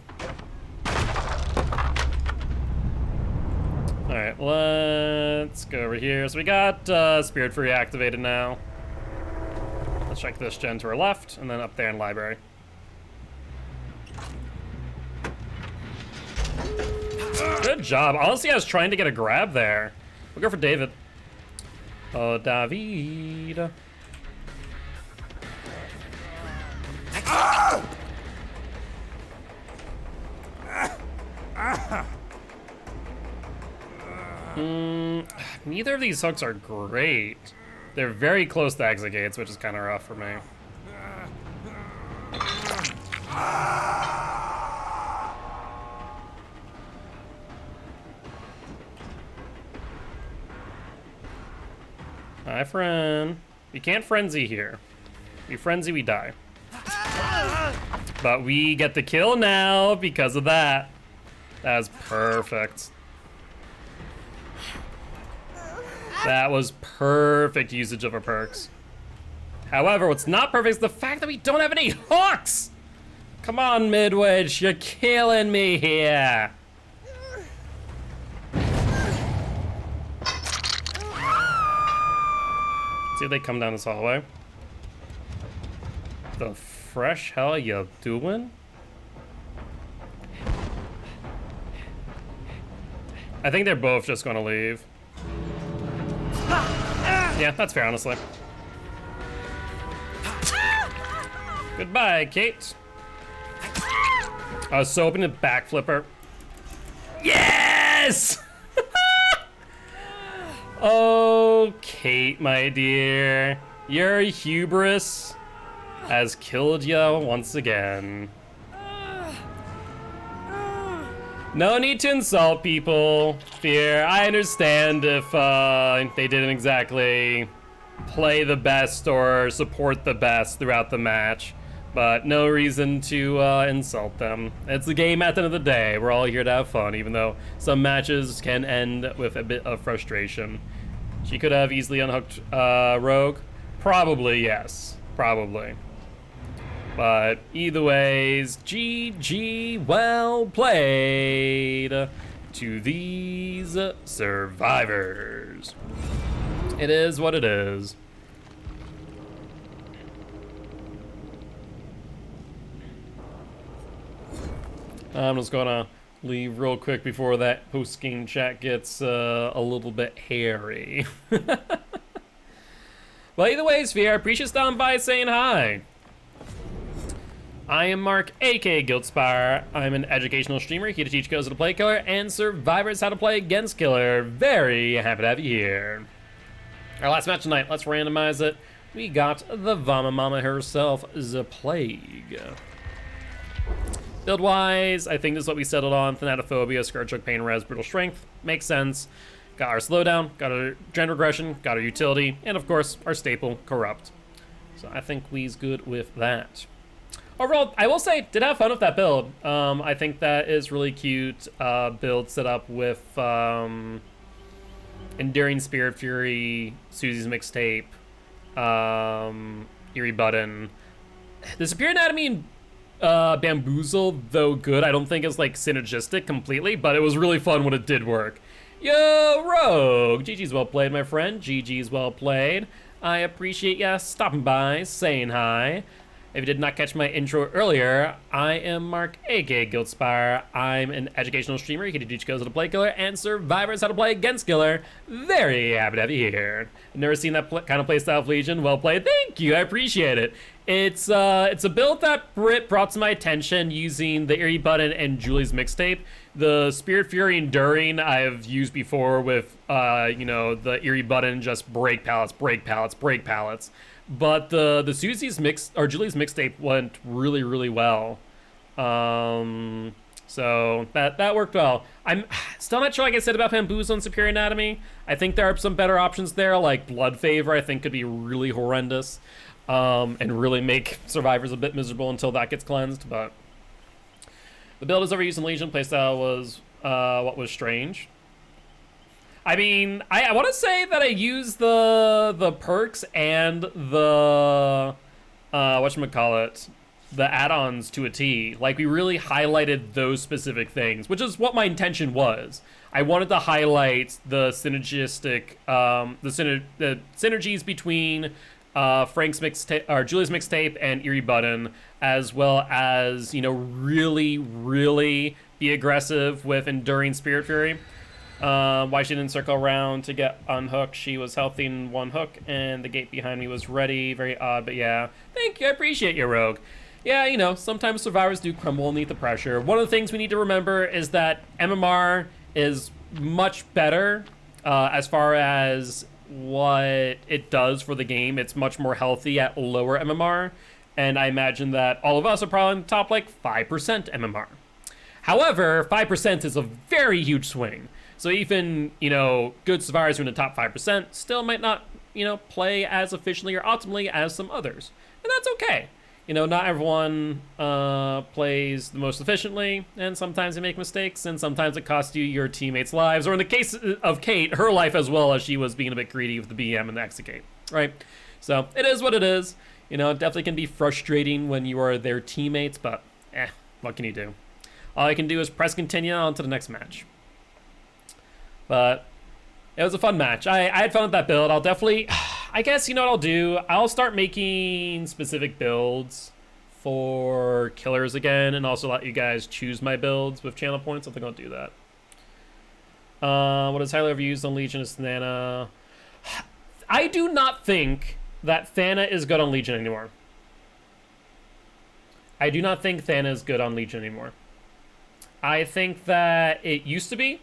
Alright, let's go over here. So we got Spirit Fury activated now. Let's check this gen to our left, and then up there in library. Good job. Honestly, I was trying to get a grab there. We'll go for David. Oh, David. Neither of these hooks are great. They're very close to exit gates, which is kind of rough for me. Hi, friend. We can't frenzy here. We frenzy, we die. But we get the kill now because of that. That was perfect. That was perfect usage of our perks. However, what's not perfect is the fact that we don't have any hooks! Come on, Midwich, you're killing me here. See if they come down this hallway. The fresh hell you doing? I think they're both just gonna leave. Yeah, that's fair, honestly. Goodbye, Kate. I was so hoping to backflip. Yes! Oh, Kate, my dear. Your hubris has killed you once again. No need to insult people, Fear. I understand if they didn't exactly play the best or support the best throughout the match, but no reason to insult them. It's the game at the end of the day. We're all here to have fun, even though some matches can end with a bit of frustration. She could have easily unhooked Rogue. Probably, yes. Probably. But either ways, GG, well played to these survivors. It is what it is. I'm just gonna leave real quick before that post-game chat gets a little bit hairy. Well, either way, Sphere, I appreciate you stopping by saying hi. I am Mark, aka Giltspire. I'm an educational streamer here to teach killers how to play killer and survivors how to play against killer. Very happy to have you here. Our last match tonight, let's randomize it. We got the Vama Mama herself, the Plague. Build-wise, I think this is what we settled on. Thanatophobia, Scourge, Choke, Pain, Res, Brutal Strength. Makes sense. Got our slowdown, got our gen regression, got our utility, and of course, our staple, Corrupt. So I think we's good with that. Overall, I will say, did have fun with that build. I think that is really cute build set up with Enduring Spirit Fury, Susie's Mixtape, Eerie Button. The Superior Anatomy and Bamboozle, though good, I don't think is like synergistic completely, but it was really fun when it did work. Yo, Rogue! GG's well played, my friend. GG's well played. I appreciate ya stopping by, saying hi. If you did not catch my intro earlier, I am Mark, aka Giltspire. I'm an educational streamer. You can teach killers how to play killer and survivors how to play against killer. Very happy to have you here. Never seen that kind of playstyle of Legion. Well played. Thank you. I appreciate it. It's a build that Britt brought to my attention using the Eerie Button and Julie's Mixtape. The Spirit Fury Enduring I've used before with, you know, the Eerie Button, just break pallets, break pallets, break pallets. But the Susie's mix or Julie's Mixtape went really, really well. So that worked well. I'm still not sure, like I said, about Bamboozle and Superior Anatomy. I think there are some better options there, like Blood Favor. I think could be really horrendous, and really make survivors a bit miserable until that gets cleansed. But the build is overused in Legion. Playstyle was what was strange. I mean, I want to say that I used the perks and the whatchamacallit, the add-ons to a T. Like, we really highlighted those specific things, which is what my intention was. I wanted to highlight the synergistic, the synergies between Frank's mixtape or Julie's Mixtape and Eerie Button, as well as, you know, really, really be aggressive with Enduring Spirit Fury. Why she didn't circle around to get unhooked. She was healthy in one hook, and the gate behind me was ready. Very odd, but yeah. Thank you, I appreciate you, Rogue. Yeah, you know, sometimes survivors do crumble beneath the pressure. One of the things we need to remember is that MMR is much better as far as what it does for the game. It's much more healthy at lower MMR, and I imagine that all of us are probably in the top, like, 5% MMR. However, 5% is a very huge swing. So even, you know, good survivors who are in the top 5% still might not, you know, play as efficiently or optimally as some others. And that's okay. You know, not everyone plays the most efficiently, and sometimes they make mistakes, and sometimes it costs you your teammates' lives, or in the case of Kate, her life as well, as she was being a bit greedy with the BM and the Execute. right? So it is what it is. You know, it definitely can be frustrating when you are their teammates, but what can you do? All I can do is press continue on to the next match. But it was a fun match. I had fun with that build. I'll definitely, I guess, you know what I'll do? I'll start making specific builds for killers again, and also let you guys choose my builds with channel points. I think I'll do that. What is highly overused on Legion is Thana. I do not think that Thana is good on Legion anymore. I do not think Thana is good on Legion anymore. I think that it used to be.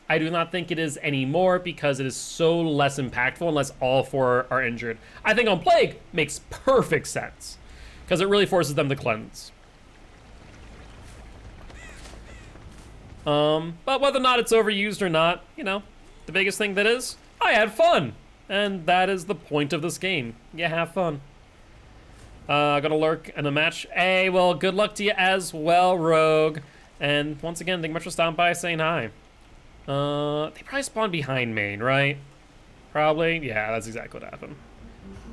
I do not think it is anymore because it is so less impactful unless all 4 are injured. I think on Plague makes perfect sense because it really forces them to cleanse. But whether or not it's overused or not, you know, the biggest thing that is, I had fun. And that is the point of this game. You have fun. Gonna lurk in a match. Hey, well, good luck to you as well, Rogue. And once again, thank you much for stopping by, saying hi. They probably spawned behind main, right? Probably. Yeah, that's exactly what happened.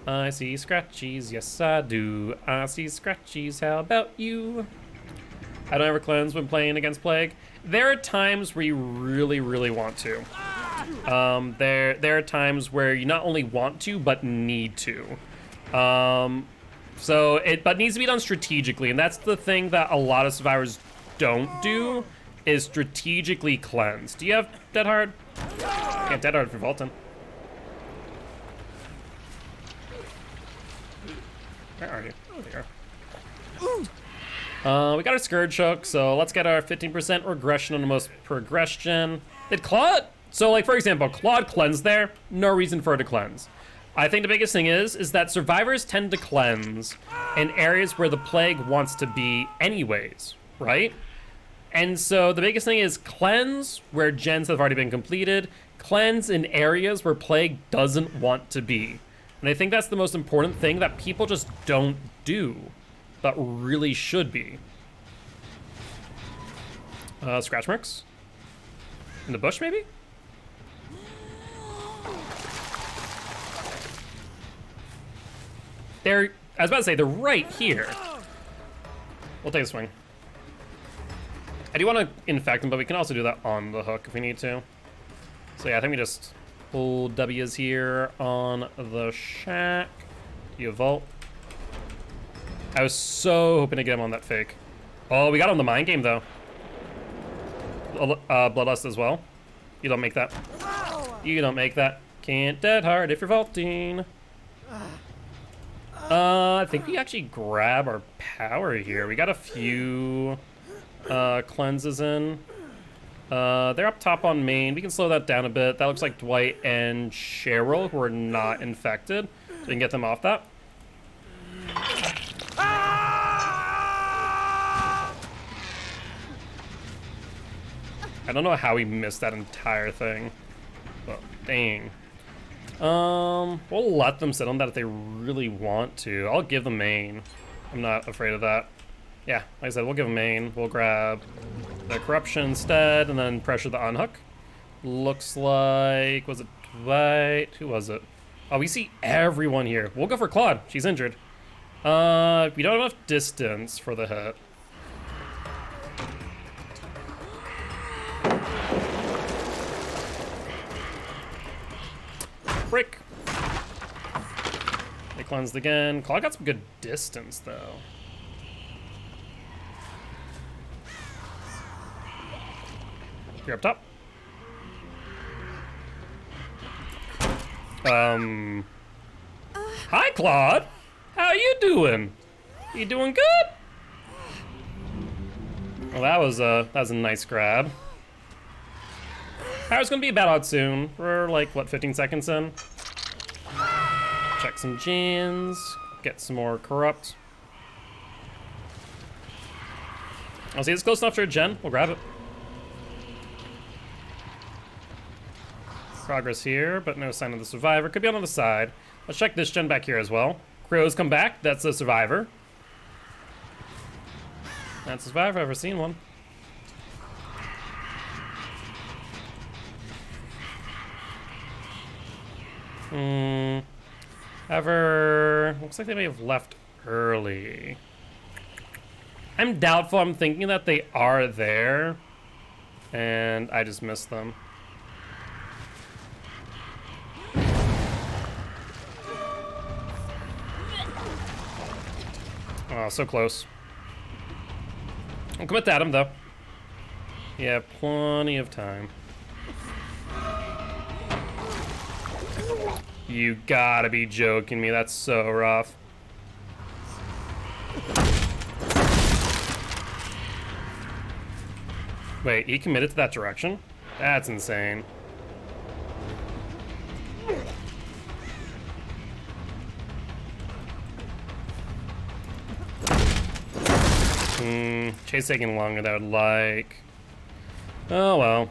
I see scratchies, yes I do. I see scratchies, how about you? I don't ever cleanse when playing against Plague. There are times where you really, really want to. There are times where you not only want to, but need to. But needs to be done strategically, and that's the thing that a lot of survivors don't do, is strategically cleanse. Do you have Dead Hard? Yeah, Dead Hard for Vulcan. Where are you? Oh, there you are. We got our Scourge Hook, so let's get our 15% regression on the most progression. Did Claude? So, like, for example, Claude cleansed there. No reason for her to cleanse. I think the biggest thing is that survivors tend to cleanse in areas where the Plague wants to be anyways, right? And so the biggest thing is cleanse where gens have already been completed, cleanse in areas where Plague doesn't want to be. And I think that's the most important thing that people just don't do, but really should be. Scratch marks? In the bush, maybe? I was about to say, they're right here. We'll take a swing. I do want to infect them, but we can also do that on the hook if we need to. So yeah, I think we just pull W's here on the shack. Do you vault? I was so hoping to get him on that fake. Oh, we got on the mind game though. Bloodlust as well. You don't make that. You don't make that. Can't Dead Hard if you're vaulting. I think we actually grab our power here. We got a few cleanses in. They're up top on main. We can slow that down a bit. That looks like Dwight and Cheryl, who are not infected. So we can get them off that. I don't know how we missed that entire thing, but dang. We'll let them sit on that if they really want to. I'll give them main. I'm not afraid of that. Yeah, like I said, we'll give them main. We'll grab the corruption instead and then pressure the unhook. Looks like, was it Dwight? Who was it? Oh, we see everyone here. We'll go for Claude. She's injured. We don't have enough distance for the hit. Frick. They cleansed again. Claude got some good distance, though. You're up top. Hi, Claude. How you doing? You doing good? Well, that was a nice grab. Power's gonna be about out soon. We're like, what, 15 seconds in? Check some gens, get some more corrupt. I'll see it's close enough to a gen. We'll grab it. Progress here, but no sign of the survivor. Could be on the side. Let's check this gen back here as well. Crows come back. That's the survivor. That's a survivor. I've ever seen one. However, looks like they may have left early. I'm doubtful. I'm thinking that they are there, and I just missed them. Oh, so close. I'll commit to Adam, though. Yeah, plenty of time. You gotta be joking me. That's so rough. Wait, he committed to that direction? That's insane. Chase taking longer than I would like. Oh well.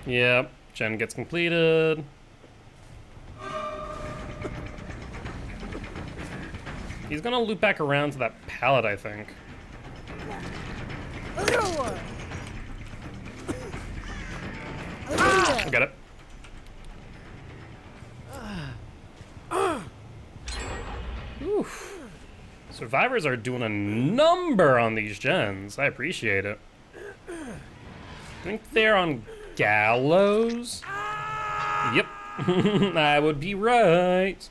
Yep, gen gets completed. He's gonna loop back around to that pallet, I think. I got it. Oof. Survivors are doing a number on these gens. I appreciate it. I think they're on gallows. Yep. I would be right.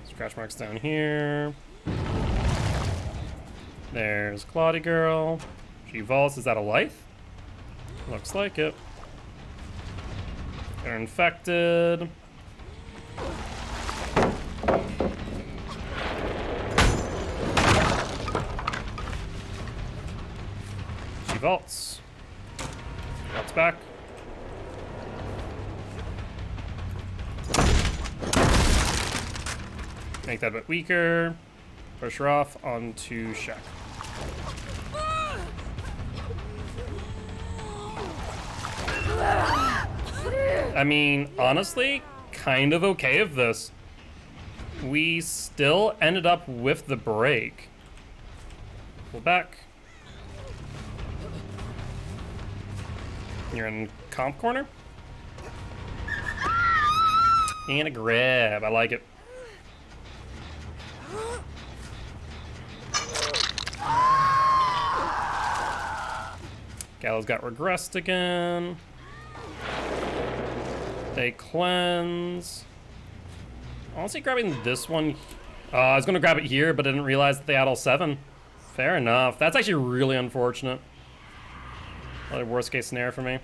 Scratch marks down here. There's Claudie girl. She vaults. Is that a life? Looks like it. They're infected. She vaults. Vaults back. Make that a bit weaker. Push her off onto Shaq. I mean, honestly, kind of okay with this. We still ended up with the break. Pull back. You're in comp corner. And a grab. I like it. Gallows got regressed again. They cleanse. Honestly, grabbing this one. I was gonna grab it here, but I didn't realize that they had all 7. Fair enough. That's actually really unfortunate. Another worst case scenario for me.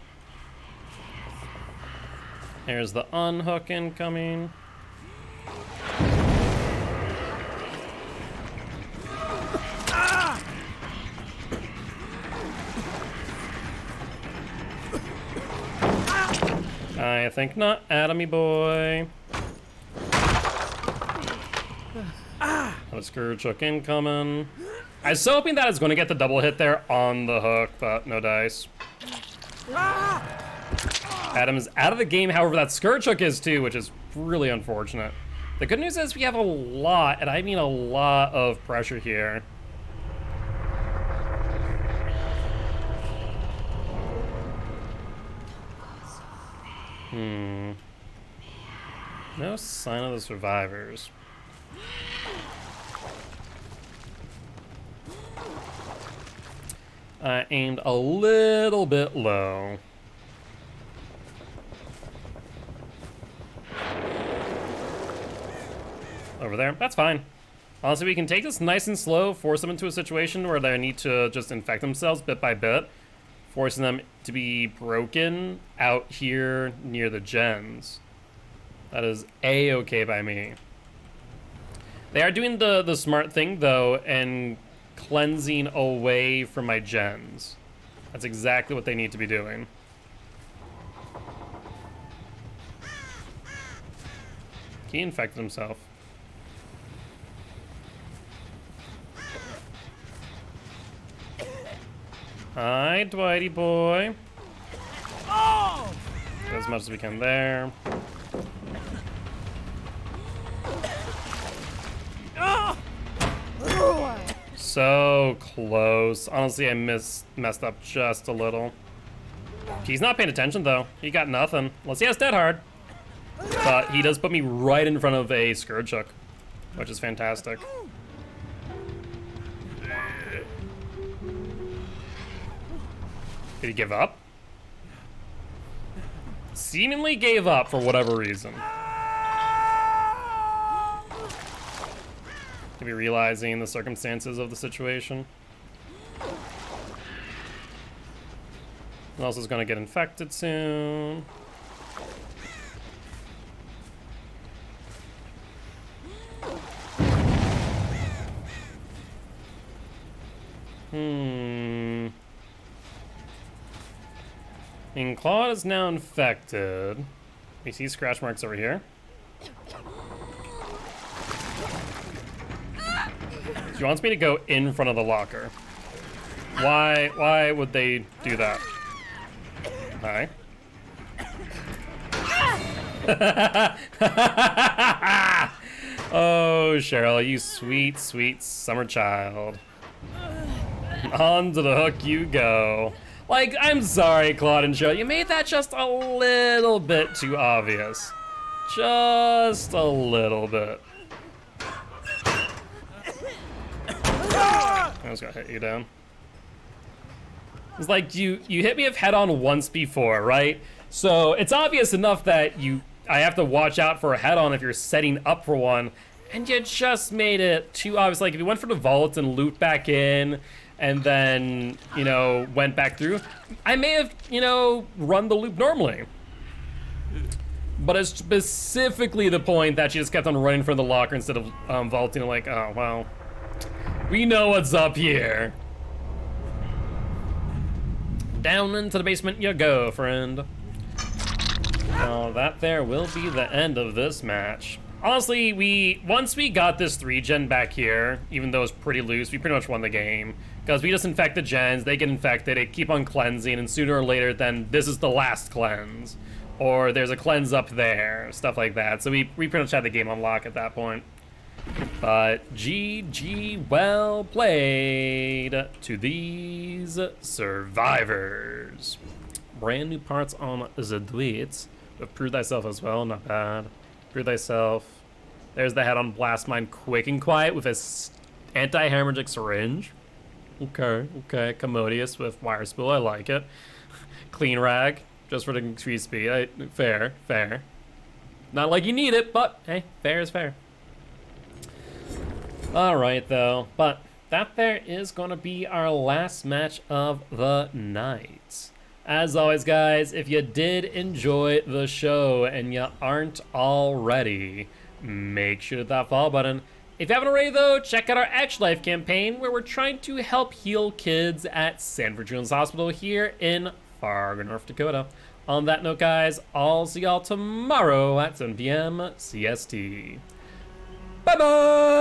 Here's the unhook incoming. I think not, Adamy boy. A Scourge hook incoming. I was so hoping that I was going to get the double hit there on the hook, but no dice. Adam's out of the game, however, that Scourge hook is too, which is really unfortunate. The good news is we have a lot, and I mean a lot of pressure here. No sign of the survivors. I aimed a little bit low. Over there, that's fine. Honestly, we can take this nice and slow, force them into a situation where they need to just infect themselves bit by bit, forcing them to be broken out here near the gens. That is A-okay by me. They are doing the smart thing, though, and cleansing away from my gens. That's exactly what they need to be doing. He infected himself. Hi, Dwighty boy. Oh! Get as much as we can there. So close. Honestly, I messed up just a little. He's not paying attention, though. He got nothing. Unless he has Dead Hard. But he does put me right in front of a Scourge Hook, which is fantastic. Did he give up? Seemingly gave up for whatever reason. Maybe realizing the circumstances of the situation. Who else is gonna get infected soon? Claude is now infected. We see scratch marks over here. She wants me to go in front of the locker. Why would they do that? Hi. Oh, Cheryl, you sweet, sweet summer child. On to the hook you go. Like, I'm sorry, Claude and Cheryl, you made that just a little bit too obvious. Just a little bit. I was gonna hit you down. It's like you hit me head on once before, right? So it's obvious enough that I have to watch out for a head on if you're setting up for one, and you just made it too obvious. Like if you went for the vault and looped back in, and then went back through, I may have run the loop normally. But it's specifically the point that she just kept on running for the locker instead of vaulting. Like, oh well, we know what's up here. Down into the basement you go, friend. Now that there will be the end of this match. Honestly, once we got this 3-gen back here, even though it's pretty loose, we pretty much won the game. Because we just infect the gens, they get infected, they keep on cleansing, and sooner or later then this is the last cleanse. Or there's a cleanse up there, stuff like that. So we pretty much had the game on lock at that point. But GG, well played to these survivors. Brand new parts on the Dwight. But prove thyself as well, not bad. Prove thyself. There's the head on Blast Mine, quick and quiet with a anti-hemorrhagic syringe. Okay, commodious with wire spool, I like it. Clean rag, just for the increased speed. Fair. Not like you need it, but hey, fair is fair. Alright though, but that there is gonna be our last match of the night. As always, guys, if you did enjoy the show and you aren't already, make sure to hit that follow button. If you haven't already, though, check out our Extra Life campaign where we're trying to help heal kids at Sanford Children's Hospital here in Fargo, North Dakota. On that note, guys, I'll see y'all tomorrow at 7 p.m. CST. Bye-bye!